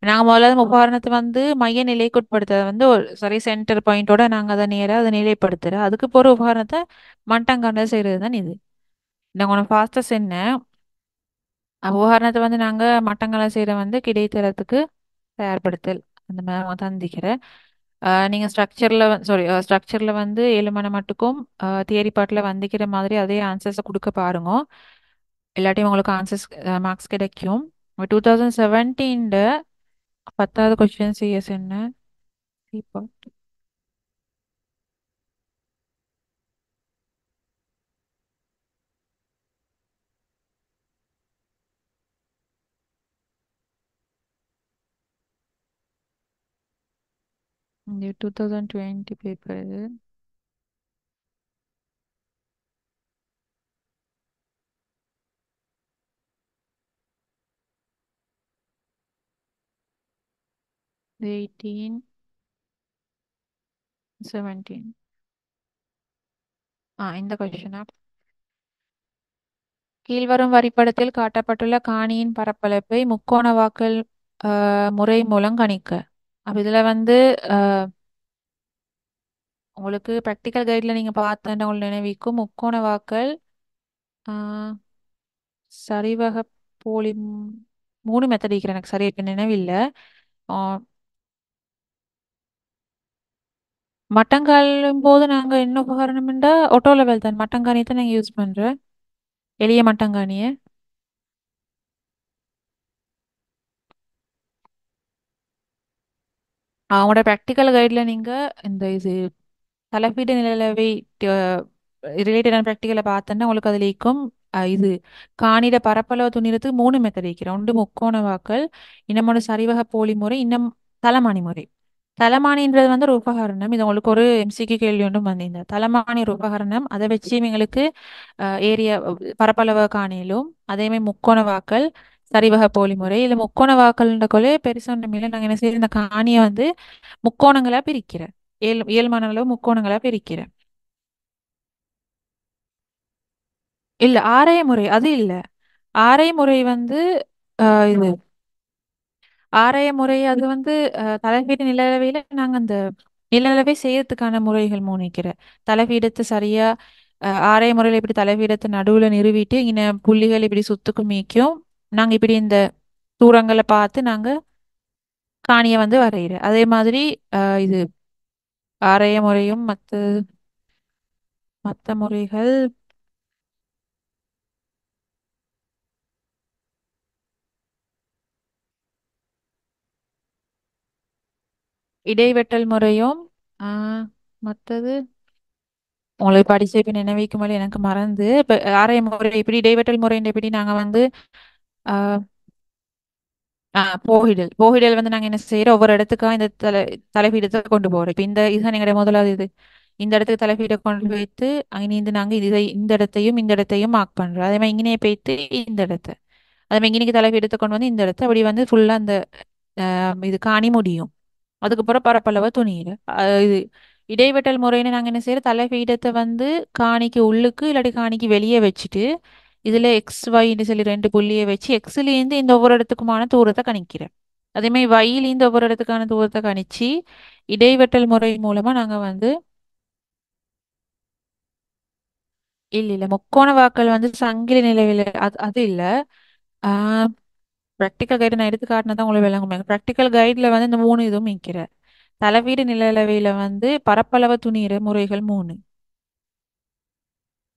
நாங்க முதல்ல உபகரணத்தை வந்து மைய நிலைக்கு உட்படுத்த வந்து ஒரு சரி சென்டர் பாயிண்டோட நாங்க அதை நேரா அதை நிலைப்படுத்துற அதுக்கு போற உபகரணத்தை மட்டங்காண்ட செய்யறது தான் இது நாங்க உனக்கு ஃபாஸ்டா சொன்னேன் உபகரணத்தை வந்து நாங்க மட்டங்களை செய்யற வந்து கிடைத்தரத்துக்கு தயார்படுத்தல் அந்த மாதிரி தந்திக்கிறேன் நீங்க ஸ்ட்ரக்சர்ல வந்து 7 மணி மட்டுக்கும் தியரி பாட்டில் வந்திக்கிற மாதிரி அதே ஆன்சர்ஸை கொடுக்க பாருங்க இல்லாட்டியும் உங்களுக்கு ஆன்சர்ஸ் மார்க்ஸ் கிடைக்கும் 2017 10வது கொஸ்டின் சிஎஸ் என்ன இப்போ 2020 பேப்பர் இது 18 17 இந்த கொஸ்டினா கீழ்வரும் வரைபடத்தில் காட்டப்பட்டுள்ள காணியின் பரப்பளவை முக்கோண வாக்கல் முறை மூலம் கணிக்க அப்ப இதுல வந்து உங்களுக்கு ப்ராக்டிக்கல் கைட்ல நீங்க பார்த்தா உங்களுக்கு நினைவிக்கும் முக்கோண வாக்கல் ஆஹ் சரிவக போலி 3 மெத்தட் இருக்கிற எனக்கு சரியா இப்ப நினைவில்லை ஆஹ் மட்டங்காலும் போது நாங்க என்ன உபகரணம்டா ஒட்டோ லெவல் தான் மட்டங்கானி தான் நாங்க யூஸ் பண்றோம் எளிய மட்டங்கானிய அவங்களோட ப்ராக்டிக்கல் கைட்ல நீங்க இந்த இது தலைப்பீடு நிலவை ரிலேட்டடான ப்ராக்டிக்கலை பார்த்தோன்னா உங்களுக்கு அதில் இருக்கும் இது காணிட பரப்பளவு துணிறதுக்கு 3 மெத்தட் இருக்கிறோம் ஒன்று முக்கோண வாக்கல் இன்னமொன்று சரிவக போலி முறை இன்னும் தலமானி முறை தலமானின்றது வந்து ஒரு உபகரணம் இது உங்களுக்கு ஒரு எம்சிக்கு கேள்வி ஒன்றும் வந்திருந்தது தலமானி ஒரு உபகரணம் அதை வச்சு எங்களுக்கு ஏரியா பரப்பளவை காணிலும் அதேமாதிரி முக்கோண வாக்கல் சரிவக போலி முறை இல்லை முக்கோண வாக்கல்ன்ற கொலை பெருசா ஒன்றும் நாங்கள் என்ன செய்யறோம் இந்த காணியை வந்து முக்கோணங்களா பிரிக்கிறேன் இயல்பான அளவு முக்கோணங்களா பிரிக்கிறேன் இல்ல ஆரைய முறை அது இல்ல ஆரை முறை வந்து இது ஆராய முறை அது வந்து தலைவீடு நிலளவையில நாங்க அந்த நிலளவை செய்யறதுக்கான முறைகள் மூணிக்கிறேன். தலைவீடத்தை சரியா ஆராய முறையில இப்படி தலைவீடத்தை நடுவுல நிறுவிட்டு இங்க புள்ளிகள் இப்படி சுத்துக்கு மீக்கும் நாங்க இப்படி இந்த தூரங்களை பார்த்து நாங்க காணிய வந்து வரைகிறேன். அதே மாதிரி இது ஆராய முறையும் மத்த முறைகள் இடைவெட்டல் முறையும் மற்றது உங்களுக்கு படிச்ச இப்ப நினைவிக்கும் போது எனக்கு மறந்து இப்ப ஆராய முறை இப்படி இடைவெட்டல் முறை இப்படி நாங்க வந்து போகிடல் வந்து நாங்க என்ன செய்யறோம் ஒவ்வொரு இடத்துக்கா இந்த தலைப்பீடத்தை கொண்டு போறோம். இப்ப இந்த இதுதான் எங்களுடைய முதலாவது இது. இந்த இடத்துக்கு தலைப்பீடை கொண்டு போய்த்து அங்கிருந்து நாங்க இந்த இடத்தையும் மார்க் பண்றோம். அதே மாதிரி இங்கனே போய்த்து இந்த இடத்த அதே மாதிரி இங்கனைக்கு தலைப்பீடத்தை கொண்டு வந்து இந்த இடத்த அப்படி வந்து ஃபுல்லா அந்த இது காணி முடியும். அதுக்கப்புறம் பரப்பளவை துணியில இது இடைவெட்டல் முறைன்னு நாங்க என்ன செய்யறோம் தலைப்பீடத்தை வந்து காணிக்கு உள்ளுக்கு இல்லாட்டி காணிக்கு வெளியே வச்சுட்டு இதுல எக்ஸ் ஒய்ன்னு சொல்லி ரெண்டு புள்ளியை வச்சு எக்ஸ்லேருந்து இந்த ஒவ்வொரு இடத்துக்குமான தூரத்தை கணிக்கிறேன். அதே மாதிரி ஒய்லேருந்து ஒவ்வொரு இடத்துக்கான தூரத்தை கணிச்சு இடைவெட்டல் முறை மூலமா நாங்க வந்து இல்ல முக்கோண வாக்கள் வந்து சங்கிலி நிலையில அது இல்ல. ஆஹ் ப்ராக்டிக்கல் கைடு நான் எடுத்து காட்டினதான் உங்களுக்கு விளங்குமே. ப்ராக்டிக்கல் கைட்ல வந்து இந்த மூணு இதுவும் நிற்கிற தலைவீடு நிலளவையில வந்து பரப்பளவு துணியிற முறைகள் மூணு.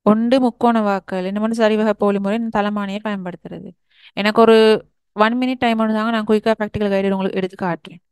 ஒன்று முக்கோண வாக்கள் இன்னொன்று சரிவக போலி முறை தலமானியை பயன்படுத்துறது. எனக்கு ஒரு 1 மினிட் டைம் தாங்க நான் குயிக்காக ப்ராக்டிக்கல் கைடு உங்களுக்கு எடுத்து காட்டுறேன்.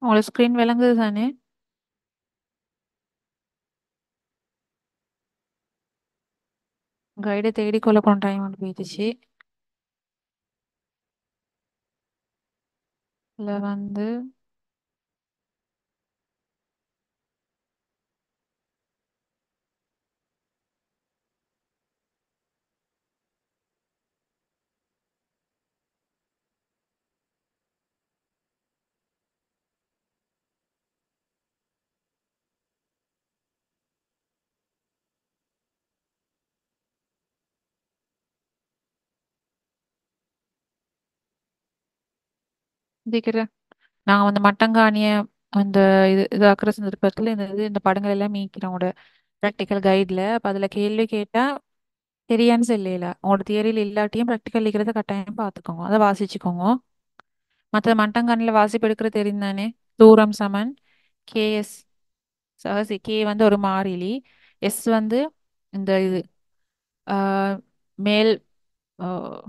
உங்களுக்கு ஸ்க்ரீன் விளங்குது தானே? கைட தேடிக்கொள்ள கொஞ்சம் டைம் வந்து போயிடுச்சு. இதுல வந்து இருக்கிறேன். நாங்க வந்து மட்டங்காணிய அந்த இதாக்குற சந்தர்ப்பத்துல இந்த படங்கள் எல்லாம் மீக்கிறோம் ப்ராக்டிக்கல் கைட்ல. அப்ப அதுல கேள்வி கேட்டா தெரியான்னு சொல்லல. உங்களோட தியரியில இல்லாட்டியும் ப்ராக்டிக்கல் இருக்கிறத கட்டாயம் பார்த்துக்கோங்க. அதை வாசிச்சுக்கோங்க. மற்ற மட்டங்காணில வாசிப்பு எடுக்கிற தெரியும் தானே? தூரம் சமன் கேஎஸ் சகசி கே வந்து ஒரு மாறிலி. எஸ் வந்து இந்த ஆஹ், மேல் ஆஹ்,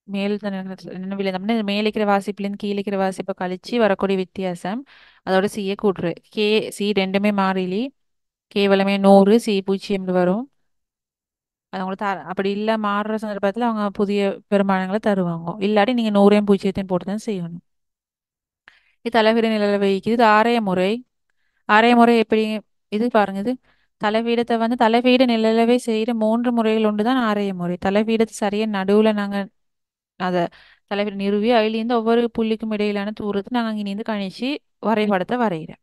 மேல் நினைவில் அப்படின்னா இந்த மேல் இருக்கிற வாசிப்புலேருந்து கீழே இருக்கிற வாசிப்பை கழிச்சு வரக்கூடிய வித்தியாசம். அதோட சிஏ கூட்டுரு. கே சி ரெண்டுமே மாறிலி. கேவலமே 100, சி 0 வரும். அது அவங்களுக்கு அப்படி இல்லை மாறுற சந்தர்ப்பத்தில் அவங்க புதிய பெருமானங்களை தருவாங்க. இல்லாட்டி நீங்கள் 100 பூஜ்ஜியத்தையும் போட்டு தான் செய்யணும். இது தலைவீடு நிழல வைக்குது. இது ஆரைய முறை. ஆரைய முறை எப்படி? இது பாருங்க. இது தலைவீடத்தை வந்து தலைவீடு நிழலவே செய்யற 3 முறைகள் உண்டு தான் ஆரைய முறை. தலைவீடத்தை சரியா நடுவுல நாங்க அதை தலைவீடு நிறுவி அதுலேருந்து ஒவ்வொரு புள்ளிக்கும் இடையிலான தூரத்தை நாங்கள் இங்கிருந்து கணிச்சு வரைபடத்தை வரைகிறோம்.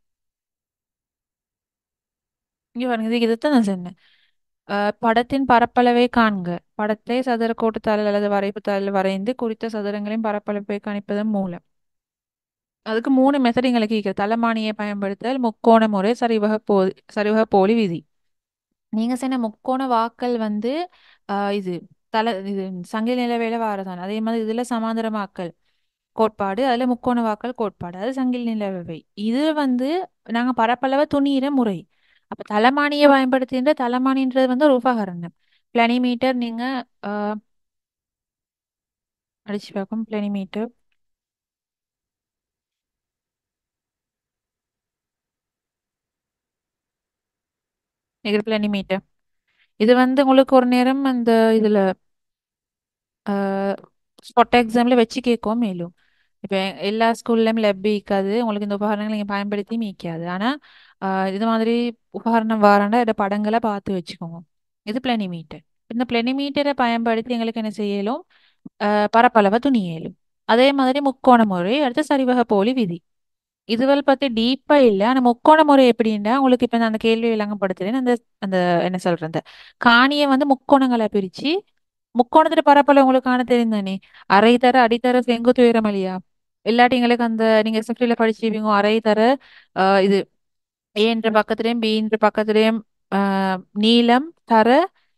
இங்க பாருங்க. இதைத்தான் நான் சொன்னேன். படத்தின் பரப்பளவை காண்க. படத்தை சதுர கோட்டுத்தாளில் அல்லது வரைப்பு தாளில் வரைந்து குறித்த சதுரங்களின் பரப்பளவை கணிப்பதன் மூலம். அதுக்கு 3 மெத்தட் எங்களுக்கு இருக்கிறது. தலமானியை பயன்படுத்தல், முக்கோண முறை, சரிவக போலி விதி. நீங்க சொன்ன முக்கோண வாக்கல் வந்து இது இது சங்கிலி நிலவேல வாரதான். அதே மாதிரி இதுல சமாந்தரமாக்கல் கோட்பாடு, அதுல முக்கோண வாக்கல் கோட்பாடு, அது சங்கிலி நிலவை. இது வந்து நாங்க பரப்பளவை துணியிற முறை. அப்ப தலமானியை பயன்படுத்துகின்ற தலமானின்றது வந்து ஒரு உபகரணம். பிளனிமீட்டர் நீங்க ஆஹ் அடிச்சு பார்க்கும். பிளனிமீட்டர் பிளனிமீட்டர் இது வந்து உங்களுக்கு ஒரு நேரம் அந்த இதுல ஸ்பாட் எக்ஸாம்ல வச்சு கேட்கவும் மேலும். இப்போ எல்லா ஸ்கூல்லையும் லெப் இருக்காது. உங்களுக்கு இந்த உபகரணங்களை நீங்கள் பயன்படுத்தி மீக்காது. ஆனால் இது மாதிரி உபகரணம் வாரண்டா இதை படங்களை பார்த்து வச்சுக்கோங்க. இது பிளனிமீட்டர். இந்த பிளனிமீட்டரை பயன்படுத்தி எங்களுக்கு என்ன செய்யலும்? பரப்பளவை துணியலும். அதே மாதிரி முக்கோண முறை, அடுத்து சரிவக போலி விதி. இதுவரை பத்தி டீப்பா இல்ல. ஆனா முக்கோண முறை எப்படின்னா உங்களுக்கு இப்ப நான் அந்த கேள்வி விளங்கப்படுத்துறேன். அந்த அந்த என்ன சொல்றேன், அந்த காணியை வந்து முக்கோணங்களை பிரிச்சு முக்கோணத்துல பரப்பளவு உங்களுக்கு காண தெரியும் தானே? அரை தர அடித்தர செங்குத்து உயரம் இல்லையா? இல்லாட்டி எங்களுக்கு அந்த நீங்க எஸ்எஃப்டில படிச்சிருப்பீங்க. அரை தர இது ஏ என்ற பக்கத்திலையும் பி என்ற பக்கத்திலையும் நீளம் தர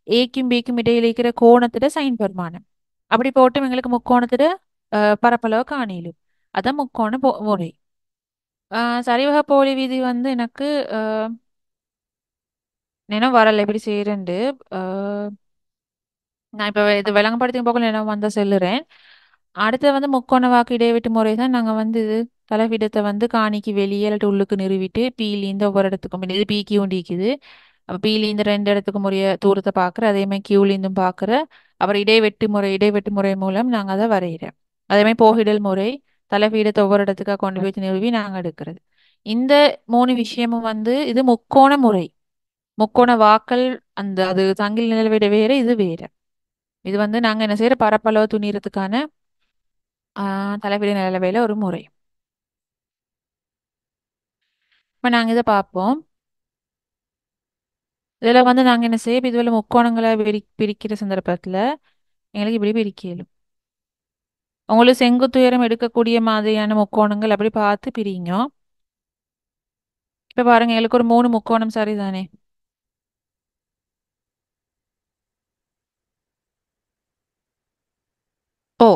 ஏக்கும் பிக்கும் இடையில இருக்கிற கோணத்துல சைன் பெருமானம். அப்படி போட்டும் எங்களுக்கு முக்கோணத்துல பரப்பளவு காணிலும். அதான் முக்கோண முறை. சரிவக போலி விதி வந்து எனக்கு நினைவு வரல எப்படி செய்யறேன்ட்டு. நான் இப்ப இது விளங்கப்படுத்தி போக நினைவு வந்தா சொல்லுறேன். அடுத்து வந்து முக்கோண வாக்கு இடைவெட்டு முறை தான். நாங்க வந்து இது தலைவிடத்தை வந்து காணிக்கு வெளியே இல்லாட்டி உள்ளுக்கு நிறுவிட்டு பீலிந்து ஒவ்வொரு இடத்துக்கும் இது பி கியூ இருக்குது. அப்ப பீலிந்து 2 இடத்துக்கும் உரிய தூரத்தை பார்க்குற, அதே மாதிரி கியூலிந்தும் பார்க்குற. அப்புறம் இடைவெட்டு முறை மூலம் நாங்க அதை வரைகிறோம். அதே மாதிரி போகிடல் முறை, தலைப்பீடத்தை ஒவ்வொரு இடத்துக்காக கொண்டு போய் நிறுவி நாங்க எடுக்கிறது. இந்த 3 விஷயமும் வந்து இது முக்கோண முறை. முக்கோண வாக்கல் அந்த அது சங்கிலி நிலவிட வேற, இது வேற. இது வந்து நாங்க என்ன செய்யற பரப்பளவு துணியறதுக்கான தலைப்பிட நிலவையில ஒரு முறை. இப்ப நாங்க இதை பார்ப்போம். இதுல வந்து நாங்க என்ன செய்ய இதுல முக்கோணங்களை பிரிக்கிற சந்தர்ப்பத்துல எங்களுக்கு இப்படி பிரிக்கலும். உங்களுக்கு செங்குத்துயரம் எடுக்கக்கூடிய மாதிரியான முக்கோணங்கள் அப்படி பார்த்து பிரிங்க. இப்ப பாருங்க எங்களுக்கு ஒரு 3 முக்கோணம் சரிதானே? ஓ,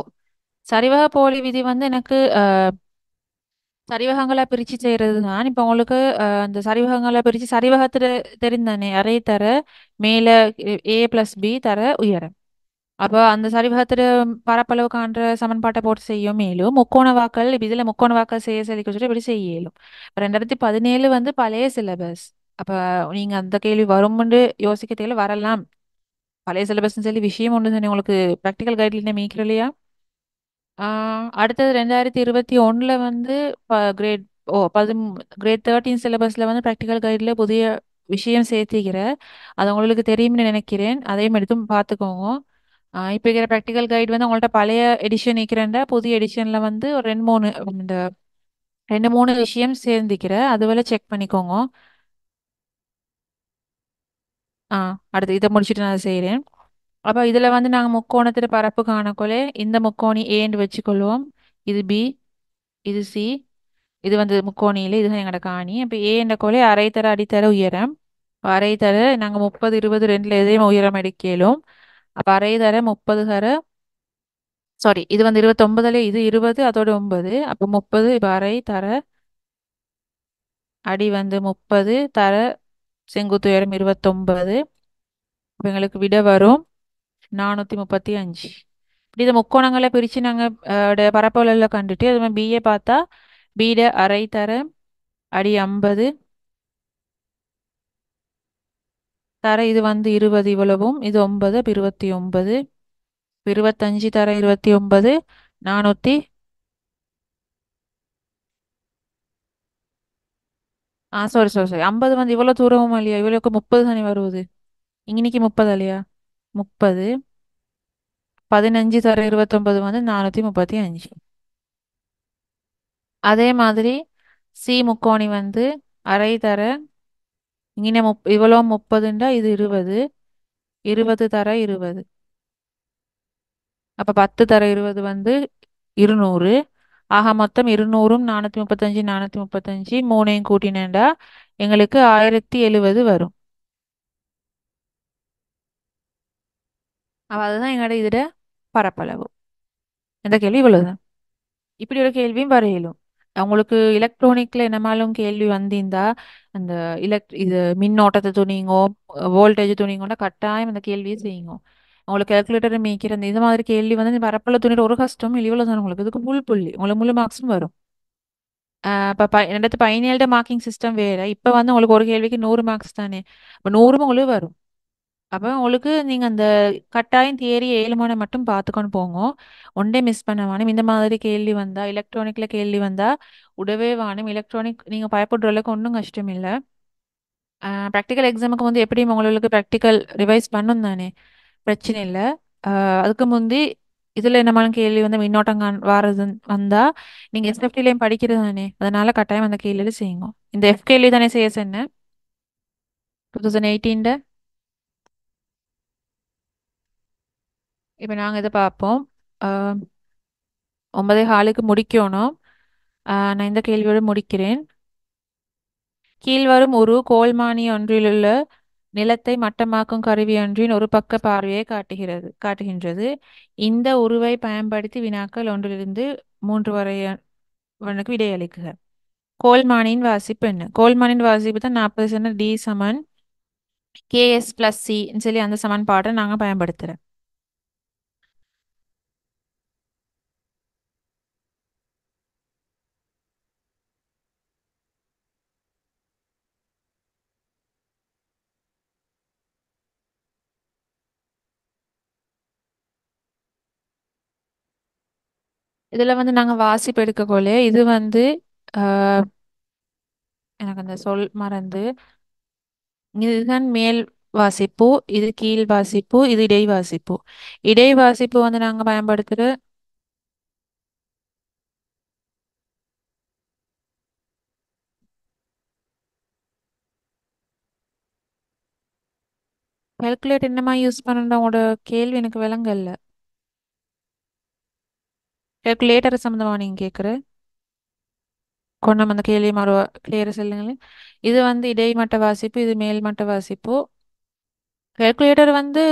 சரிவக போலி விதி வந்து எனக்கு சரிவகங்களா பிரிச்சு செய்யறது தான். இப்ப உங்களுக்கு அந்த சரிவகங்களா பிரிச்சு சரிவகத்துல தெரிந்தானே? அரை தர மேல ஏ பிளஸ் பி தர உயரம். அப்ப அந்த சரிவகத்துல பரப்பளவு காண்ற சமன்பாட்டை போட்டு செய்ய மேலும் முக்கோண வாக்கள் இப்ப இதுல முக்கோண வாக்கள் செய்ய சொல்லி கொடுத்துட்டு இப்படி செய்ய இயலும். 2017 வந்து பழைய சிலபஸ். அப்ப நீங்க அந்த கேள்வி வரும்னு யோசிக்க தேவையில்ல, வரலாம். பழைய சிலபஸ்ன்னு சொல்லி விஷயம் ஒன்று தானே உங்களுக்கு ப்ராக்டிக்கல் கைட்லைனே மீக்கிற இல்லையா? அடுத்தது 2021 வந்து கிரேட் கிரேட் 13 சிலபஸ்ல வந்து ப்ராக்டிக்கல் கைட்ல புதிய விஷயம் சேர்த்திக்கிற. அது உங்களுக்கு தெரியும்னு நினைக்கிறேன். அதையும் எடுத்து பார்த்துக்கோங்க. இப்போ இருக்கிற ப்ராக்டிக்கல் கைடு வந்து உங்கள்ட்ட பழைய எடிஷன் இருக்கிறேன்டா புதிய எடிஷன்ல வந்து ஒரு இந்த 2 3 விஷயம் சேர்ந்திக்கிற அதுவரை செக் பண்ணிக்கோங்க. ஆ அடுத்து இதை முடிச்சுட்டு நான் செய்கிறேன். அப்போ இதில் வந்து நாங்கள் முக்கோணத்துல பரப்பு காணக்கொள்ளே இந்த முக்கோணி ஏன்னு வச்சுக்கொள்வோம். இது பி, இது சி, இது வந்து முக்கோணியில் இதுதான் எங்களோட காணி. அப்போ ஏ என்ற கோலை அரைத்தர அடித்தர உயரம். அரைத்தர நாங்கள் 30 20 ரெண்டுல எதையும் உயரம் எடுக்கலும். அப்போ அரைத்தர 30 தர சாரி இது வந்து 29ல இது 20 அதோட 9 அப்போ 30 இப்போ அரை தர அடி வந்து 30 தர செங்குத்து உயரம் 29. அப்ப எங்களுக்கு விட வரும் 435. இப்படி இந்த முக்கோணங்களை பிரித்து நாங்கள் பரப்பளவுல கண்டுட்டு அது மாதிரி பிஏ பார்த்தா பீட அரை தர அடி 50 தர இது வந்து 20 இவ்வளவும் இது 9 அப்ப 29 25 தர 29 400. சாரி சாரி சாரி 50 வந்து இவ்வளோ தூரமும் இல்லையா, இவ்வளோக்கு 30 தானே வருவது. இன்னைக்கு 30 இல்லையா? 30 15 தர 29 வந்து 435. அதே மாதிரி சி முக்கோணி வந்து அரை தர இங்கே இவ்வளோ 30ண்டா இது 20 20 தர 20. அப்போ 10 தர 20 வந்து 200. ஆக மொத்தம் 200ம் 435 435 மூணையும் கூட்டினேன்டா எங்களுக்கு 1070 வரும். அப்ப அதுதான் எங்களோட இதோட பரப்பளவு. இந்த கேள்வி இவ்வளவுதான். இப்படி ஒரு கேள்வியும் வரையலும். உங்களுக்கு எலக்ட்ரானிக்ல என்னமாலும் கேள்வி வந்திருந்தா அந்த இது மின்னோட்டத்தை துணிங்கோ வோல்டேஜ் துணிங்கோன்னா கட்டாயம் அந்த கேள்வியை செய்யுங்க. உங்களுக்கு கால்குலேட்டர் மேய்க்கிற இந்த இது மாதிரி கேள்வி வந்து இந்த பரப்பளவு துணிட்டு ஒரு கஷ்டம் இல்லை, இவ்வளோ தான் உங்களுக்கு இதுக்கு புள்ளி உங்களுக்கு முழு மார்க்ஸும் வரும். இப்போ 2017 மார்க்கிங் சிஸ்டம் வேற. இப்போ வந்து உங்களுக்கு ஒரு கேள்விக்கு 100 மார்க்ஸ் தானே. இப்போ 100 உங்களுக்கு வரும். அப்போ உங்களுக்கு நீங்கள் அந்த கட்டாயம் தியரி 7 மட்டும் பார்த்துக்கொண்டு போங்க. ஒன்றே மிஸ் பண்ண வேணும். இந்த மாதிரி கேள்வி வந்தா எலக்ட்ரானிக்ல கேள்வி வந்தா உடவே வேணும். எலக்ட்ரானிக் நீங்கள் பயப்படுற அளவுக்கு ஒன்றும் கஷ்டம் இல்லை. ப்ராக்டிக்கல் எக்ஸாமுக்கு வந்து எப்படியும் உங்களுக்கு ப்ராக்டிக்கல் ரிவைஸ் பண்ணும் தானே, பிரச்சனை இல்லை. அதுக்கு முந்தி இதில் என்னமான கேள்வி வந்து மின்னோட்டம் வாரது வந்தா நீங்கள் எஸ்எஃப்டிலையும் படிக்கிறது தானே, அதனால கட்டாயம் அந்த கேள்வியில் செய்யுங்க. இந்த எஃப் கேள்வி தானே செய்ய சொன்னேன் 2018. இப்போ நாங்கள் இதை பார்ப்போம். ஆஹ் 9:15 முடிக்கணும். நான் இந்த கேள்வியோடு முடிக்கிறேன். கீழ்வரும் ஒரு கோல்மானி ஒன்றிலுள்ள நிலத்தை மட்டமாக்கும் கருவி ஒன்றின் ஒரு பக்க பார்வையை காட்டுகின்றது. இந்த உருவை பயன்படுத்தி வினாக்கள் 1 லிருந்து 3 வரைக்கு விடையளிக்குக. கோல்மானியின் வாசிப்பு என்ன? கோல்மானின் வாசிப்பு தான் 40 சென்ட் டி சமன் கேஎஸ் பிளஸ் சி சொல்லி அந்த சமன்பாட்டை நாங்கள் பயன்படுத்துகிறோம். இதில் வந்து நாங்கள் வாசிப்பு எடுக்கக்கொள்ள இது வந்து ஆஹ், எனக்கு அந்த சொல் மறந்து, இதுதான் மேல் வாசிப்பு, இது கீழ் வாசிப்பு, இது இடை வாசிப்பு. இடை வாசிப்பு வந்து நாங்கள் பயன்படுத்துகிற கால்குலேட் என்னமா யூஸ் பண்ணணும் உங்களோட கேள்வி எனக்கு விளங்கல்ல. கால்குலேட்டர் சம்மந்தமா நீங்க கேட்குற கொண்டு அந்த கேள்வி மறு கிளியர் சொல்லுங்களேன். இது வந்து இடைமட்ட வாசிப்பு, இது மேல்மட்ட வாசிப்பு. கால்குலேட்டர் வந்து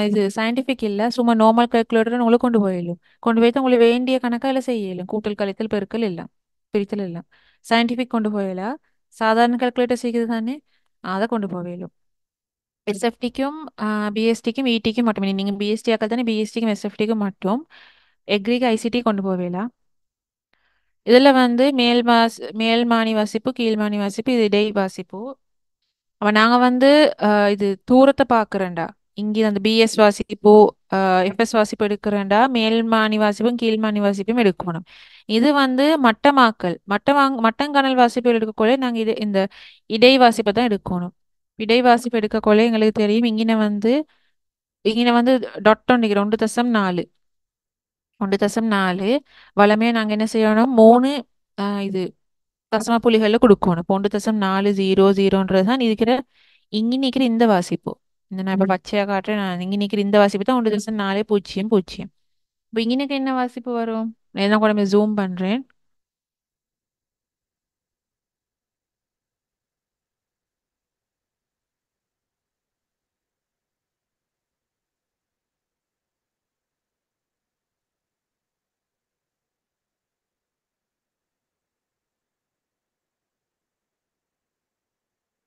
இது சயின்டிஃபிக் இல்லை, சும்மா நார்மல் கால்குலேட்டர் உங்களுக்கு கொண்டு போயிடும். கொண்டு போய்த்து உங்களுக்கு வேண்டிய கணக்காக இல்லை செய்யலும், கூட்டல் கழித்தல் பெருக்கல் எல்லாம் பிரித்தல் எல்லாம். சயின்டிஃபிக் கொண்டு போயிடலாம். சாதாரண கால்குலேட்டர் செய்கிறது தானே, அதை கொண்டு போயிடும். எஸ்எஃப்டிக்கும் பிஎஸ்டிக்கும் இடிக்கும் மட்டுமே நீங்கள் பிஎஸ்டி ஆக்கள் தானே பிஎஸ்டிக்கும் எஸ்எஃப்டிக்கும் மட்டும் எக்ரிக்கு ஐசிடி கொண்டு போவேலா. இதில் வந்து மேல் மானி வாசிப்பு கீழ் மானி வாசிப்பு இது இடை வாசிப்பு. அப்ப நாங்க வந்து இது தூரத்தை பார்க்குறேன்டா. இங்கே அந்த பிஎஸ் வாசிப்பு எஃப்எஸ் வாசிப்பு எடுக்கிறேன்டா மேல் மானி வாசிப்பும் கீழ் மானி வாசிப்பும் எடுக்கணும். இது வந்து மட்டங்கானல் வாசிப்பு எடுக்கக்குள்ள நாங்க இது இந்த இடை வாசிப்பை தான் எடுக்கணும். இடை வாசிப்பு எடுக்கக்குள்ள எங்களுக்கு தெரியும் இங்கே வந்து டொட் ஒன்று 1.4 1.4 வளமையா நாங்க என்ன செய்யணும் 3 இது தசம புள்ளிகளில் கொடுக்கணும். இப்போ 1.4000 தான் இங்கே நிற்கிற இந்த வாசிப்பு. இந்த நான் இப்போ பச்சையாக காட்டுறேன். நான் இங்கே நிற்கிற இந்த வாசிப்பு தான் 1.4000. இப்போ இங்கே என்ன வாசிப்பு வரும்? நான் கூட ஜூம் பண்ணுறேன்.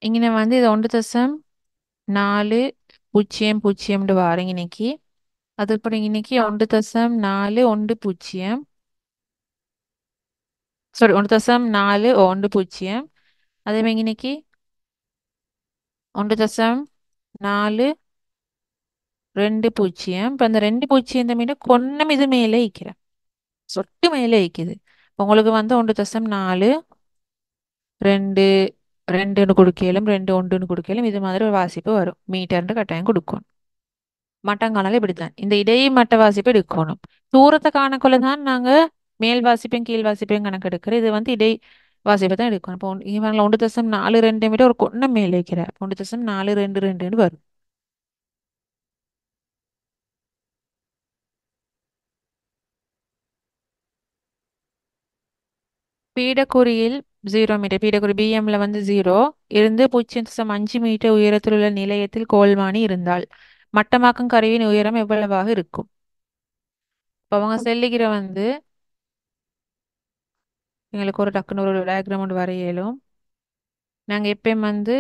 இங்கே வந்து இது 1.4000 வாரம் இன்னைக்கு. அதுக்கப்புறம் இன்னைக்கு 1.4010 சாரி 1.4010. அதே மாதிரி இன்னைக்கு 1.4020. இப்போ அந்த 2 மீது கொன்னம் இது மேலே இருக்கிறேன். சொட்டு மேலே இருக்குது. உங்களுக்கு வந்து 1.42 கொடுக்கலும் 2 கொடுக்கலும் இது மாதிரி ஒரு வாசிப்பு வரும். மீட்டர்னு கட்டாயம் கொடுக்கணும். மட்டங்கானாலும் இப்படித்தான் இந்த இடைமட்ட வாசிப்பு எடுக்கணும். தூரத்தை காணக்குள்ள தான் நாங்க மேல் வாசிப்பையும் கீழ் வாசிப்பையும் கணக்கு எடுக்கிறோம். இது வந்து இடை வாசிப்பை தான் எடுக்கணும். இப்போ இவங்க 1.42 மீட்டர் ஒரு கொன்னம் மேலே வைக்கிறார். 1.422 வரும். பீடக்குறியில் 0 மீட்டர் பீடக்குறி பிஎம்ல வந்து 0 இருந்து 0.5 மீட்டர் உயரத்தில் உள்ள நிலையத்தில் கோல்மானி இருந்தால் மட்டமாக்கும் கருவியின் உயரம் எவ்வளவாக இருக்கும்? இப்போ அவங்க செல்லுகிற வந்து எங்களுக்கு ஒரு டக்குன்னு ஒரு டயக்ராம் ஒன்று வரைய இயலும். நாங்கள் எப்பயும் வந்து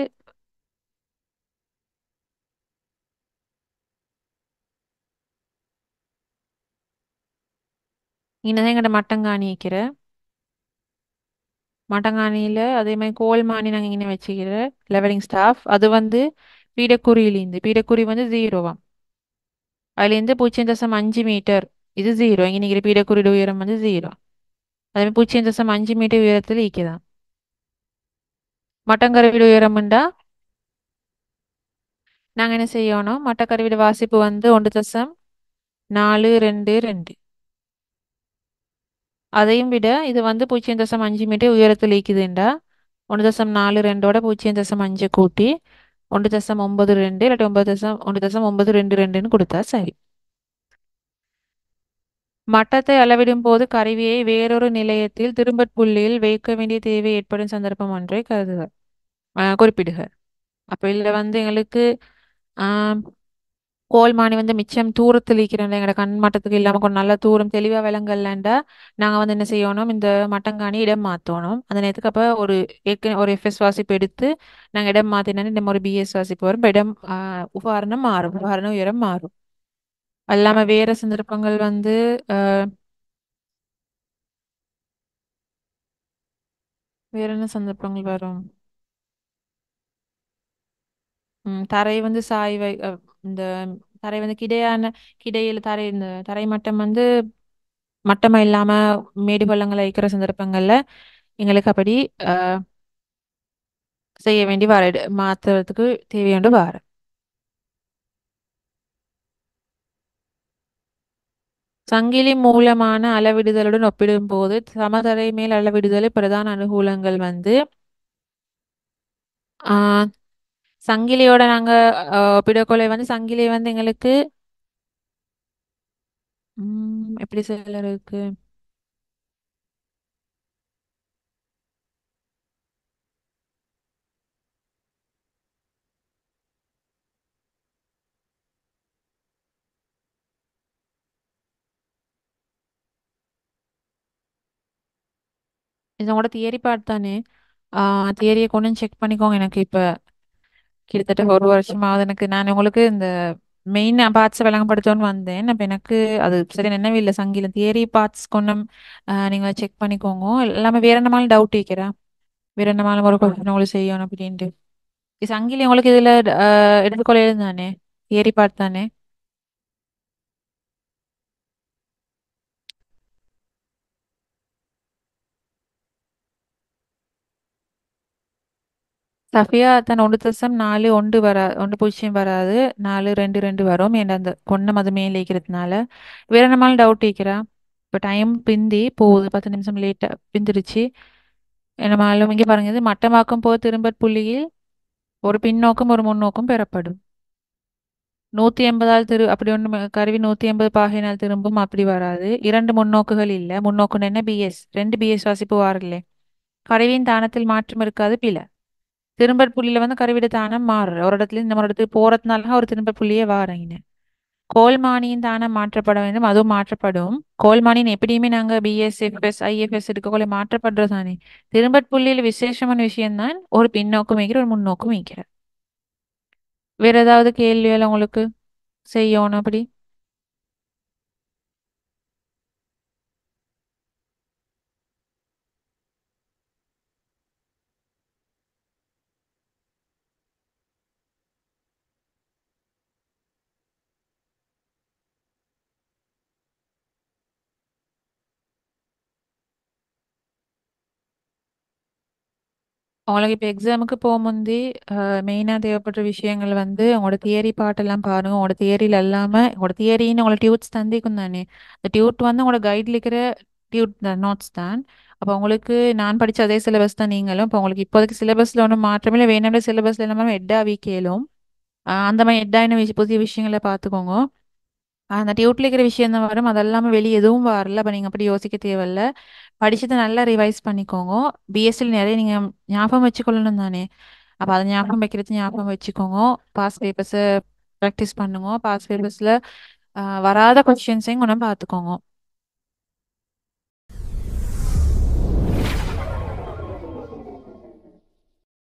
இன்னதான் எங்கள்கிட்ட மட்டங்காணி வைக்கிற மட்டங்காணியில் அதே மாதிரி கோல்மானி நாங்கள் இங்கே வச்சுக்கிற லெவலிங் ஸ்டாஃப் அது வந்து பீடக்குறி வந்து 0வாம். அதுலேருந்து 0.5 மீட்டர் இது 0. இங்கே நிற்கிற பீடக்குறியோட உயரம் வந்து 0. அதே மாதிரி 0.5 மீட்டர் உயரத்தில் ஈக்குதான். மட்டங்கருவிட உயரம்ண்டா நாங்கள் என்ன செய்யணும்? மட்டக்கருவிட வாசிப்பு வந்து 1.422. அதையும் விட இது வந்து 0.5 மீட்டர் உயரத்தில் ஈக்குதுண்டா 1.42 0.5 கூட்டி 1.92 இல்லாட்டி 1.922ன்னு கொடுத்தா சரி. மட்டத்தை அளவிடும் போது கருவியை வேறொரு நிலையத்தில் திரும்பற் புள்ளியில் வைக்க வேண்டிய தேவை ஏற்படும் சந்தர்ப்பம் ஒன்றை குறிப்பிடுக. அப்ப இதுல வந்து எங்களுக்கு ஆஹ் கோல்மானி வந்து மிச்சம் தூரத்தில் இருக்கிற எங்களோட கண் மட்டத்துக்கு இல்லாம கொஞ்சம் நல்ல தூரம் தெளிவா விலங்கல்லண்டா நாங்க வந்து என்ன செய்யணும்? இந்த மட்டங்காணி இடம் மாத்தணும். அந்த நேரத்துக்கு அப்ப ஒரு எஃப்எஸ் வாசிப்பு எடுத்து நாங்க இடம் மாத்தினா இந்த ஒரு பிஎஸ் வாசிப்பு வரும். இப்ப இடம் உபகரணம் மாறும். உபகரணம் உயரம் மாறும். அது இல்லாம வேற சந்தர்ப்பங்கள் வந்து வேற என்ன சந்தர்ப்பங்கள் வரும்? தரை வந்து சாய்வை இந்த தரை வந்து கிடையில இந்த தரை மட்டம் வந்து மட்டமா இல்லாம மேடு பள்ளங்களை வைக்கிற சந்தர்ப்பங்கள்ல எங்களுக்கு அப்படி அஹ், செய்ய வேண்டி மாத்துறதுக்கு தேவையான வார சங்கிலி மூலமான அளவிடுதலுடன் ஒப்பிடும்போது சமதரை மேல் அளவிடுதலை பிரதான அனுகூலங்கள் வந்து ஆஹ் சங்கிலியோட நாங்க ஒப்பிடக்கொலை வந்து சங்கிலி வந்து எங்களுக்கு எப்படி சொல்லறதுக்கு இதோட தியரி பார்ட் தானே. தியரியை கொண்டு செக் பண்ணிக்கோங்க எனக்கு இப்ப கிட்டத்தட்ட ஒரு வருஷமாவது எனக்கு நான் உங்களுக்கு இந்த மெயின் பார்ட்ஸ் விளங்கப்படுத்தோன்னு வந்தேன். அப்ப எனக்கு அது சரி நினைவு இல்லை. சங்கில தியரி பார்ட்ஸ் கொண்டும் நீங்க செக் பண்ணிக்கோங்க. எல்லாமே வேற என்னமாலும் டவுட் கேட்கிறேன். வேற என்னமாலும் ஒரு கொஸ்டின் உங்களுக்கு செய்யணும் அப்படின்ட்டு. சங்கிலி உங்களுக்கு இதுல எடுத்துக்கொள்ள தானே தியரி பார்ட் தானே. சஃபியா தான் 1.4 ஒன்று வரா 1.0 வராது. 4.2.2 வரும். ஏன்னா அந்த கொன்னம் அது மேலே இருக்கிறதுனால வேற நம்மளால டவுட் கேட்கிறா. இப்போ டைம் பிந்தி போகுது, 10 நிமிஷம் லேட்டா பிந்திருச்சு. நம்மளும் இங்கே பாருங்க, இது மட்டமாக்கும் போது திரும்ப புள்ளியில் ஒரு பின்னோக்கும் ஒரு முன்னோக்கும் பெறப்படும். 180ஆல் அப்படி ஒன்று கருவி 180 பாகையினால் திரும்பும், அப்படி வராது. இரண்டு முன்னோக்குகள் இல்லை. முன்னோக்குன்னு என்ன பிஎஸ், ரெண்டு பிஎஸ் வாசிப்பு வாரில்லை. கருவியின் தானத்தில் மாற்றம் இருக்காது பில. திரும்பற் புள்ளியில வந்து கருவிட தானம் மாறுற ஒரு இடத்துல இருந்து நம்ம இடத்துக்கு போறதுனால ஒரு திரும்ப புள்ளியே வாரீங்க. கோல்மானியின் தானம் மாற்றப்பட வேண்டும், அதுவும் மாற்றப்படும். கோல்மானின் எப்படியுமே நாங்க பிஎஸ் எஃப்எஸ் ஐஎஃப்எஸ் இருக்கக்குள்ள மாற்றப்படுறது தானே. திரும்பற் புள்ளியில விசேஷமான விஷயம்தான் ஒரு பின்னோக்கம் வைக்கிற ஒரு முன்னோக்கம் வைக்கிற. வேற ஏதாவது கேள்விகள் உங்களுக்கு செய்யணும் அப்படி? உங்களுக்கு இப்போ எக்ஸாமுக்கு போக முந்தி மெயினாக தேவைப்படுற விஷயங்கள் வந்து உங்களோட தியரி பாட்டெல்லாம் பாருங்க. உங்களோட தியரியில் இல்லாமல் உங்களோட தியரின்னு உங்களோட டியூட்ஸ் தந்திக்கும் தானே. அந்த டியூட் வந்து உங்களோட கைடில் இருக்கிற டியூட் தான், நோட்ஸ் தான். அப்போ உங்களுக்கு நான் படித்த அதே சிலபஸ் தான் நீங்களும். இப்போ உங்களுக்கு இப்போதைக்கு சிலபஸில் ஒன்றும் மாற்றமில்லை. வேணும்னா சிலபஸில் எல்லாமே எட்டாவி கேளும். அந்த மாதிரி எட்டாயின புதிய விஷயங்களை பார்த்துக்கோங்க. அந்த டியூட்ல இருக்கிற விஷயம் தான் வரும். அதெல்லாம வெளியே எதுவும் வரல. அப்ப நீங்க அப்படி யோசிக்க தேவையில்ல. படிச்சதை நல்லா ரிவைஸ் பண்ணிக்கோங்க. பிஎஸ்சியில் நிறைய நீங்க ஞாபகம் வச்சுக்கொள்ளணும் தானே. அப்ப அதை ஞாபகம் வைக்கிறது ஞாபகம் வச்சுக்கோங்க. பாஸ் பேப்பர்ஸ் ப்ராக்டிஸ் பண்ணுங்க. பாஸ் பேப்பர்ஸ்ல வராத கொஸ்டின்ஸையும் கொஞ்சம் பார்த்துக்கோங்க.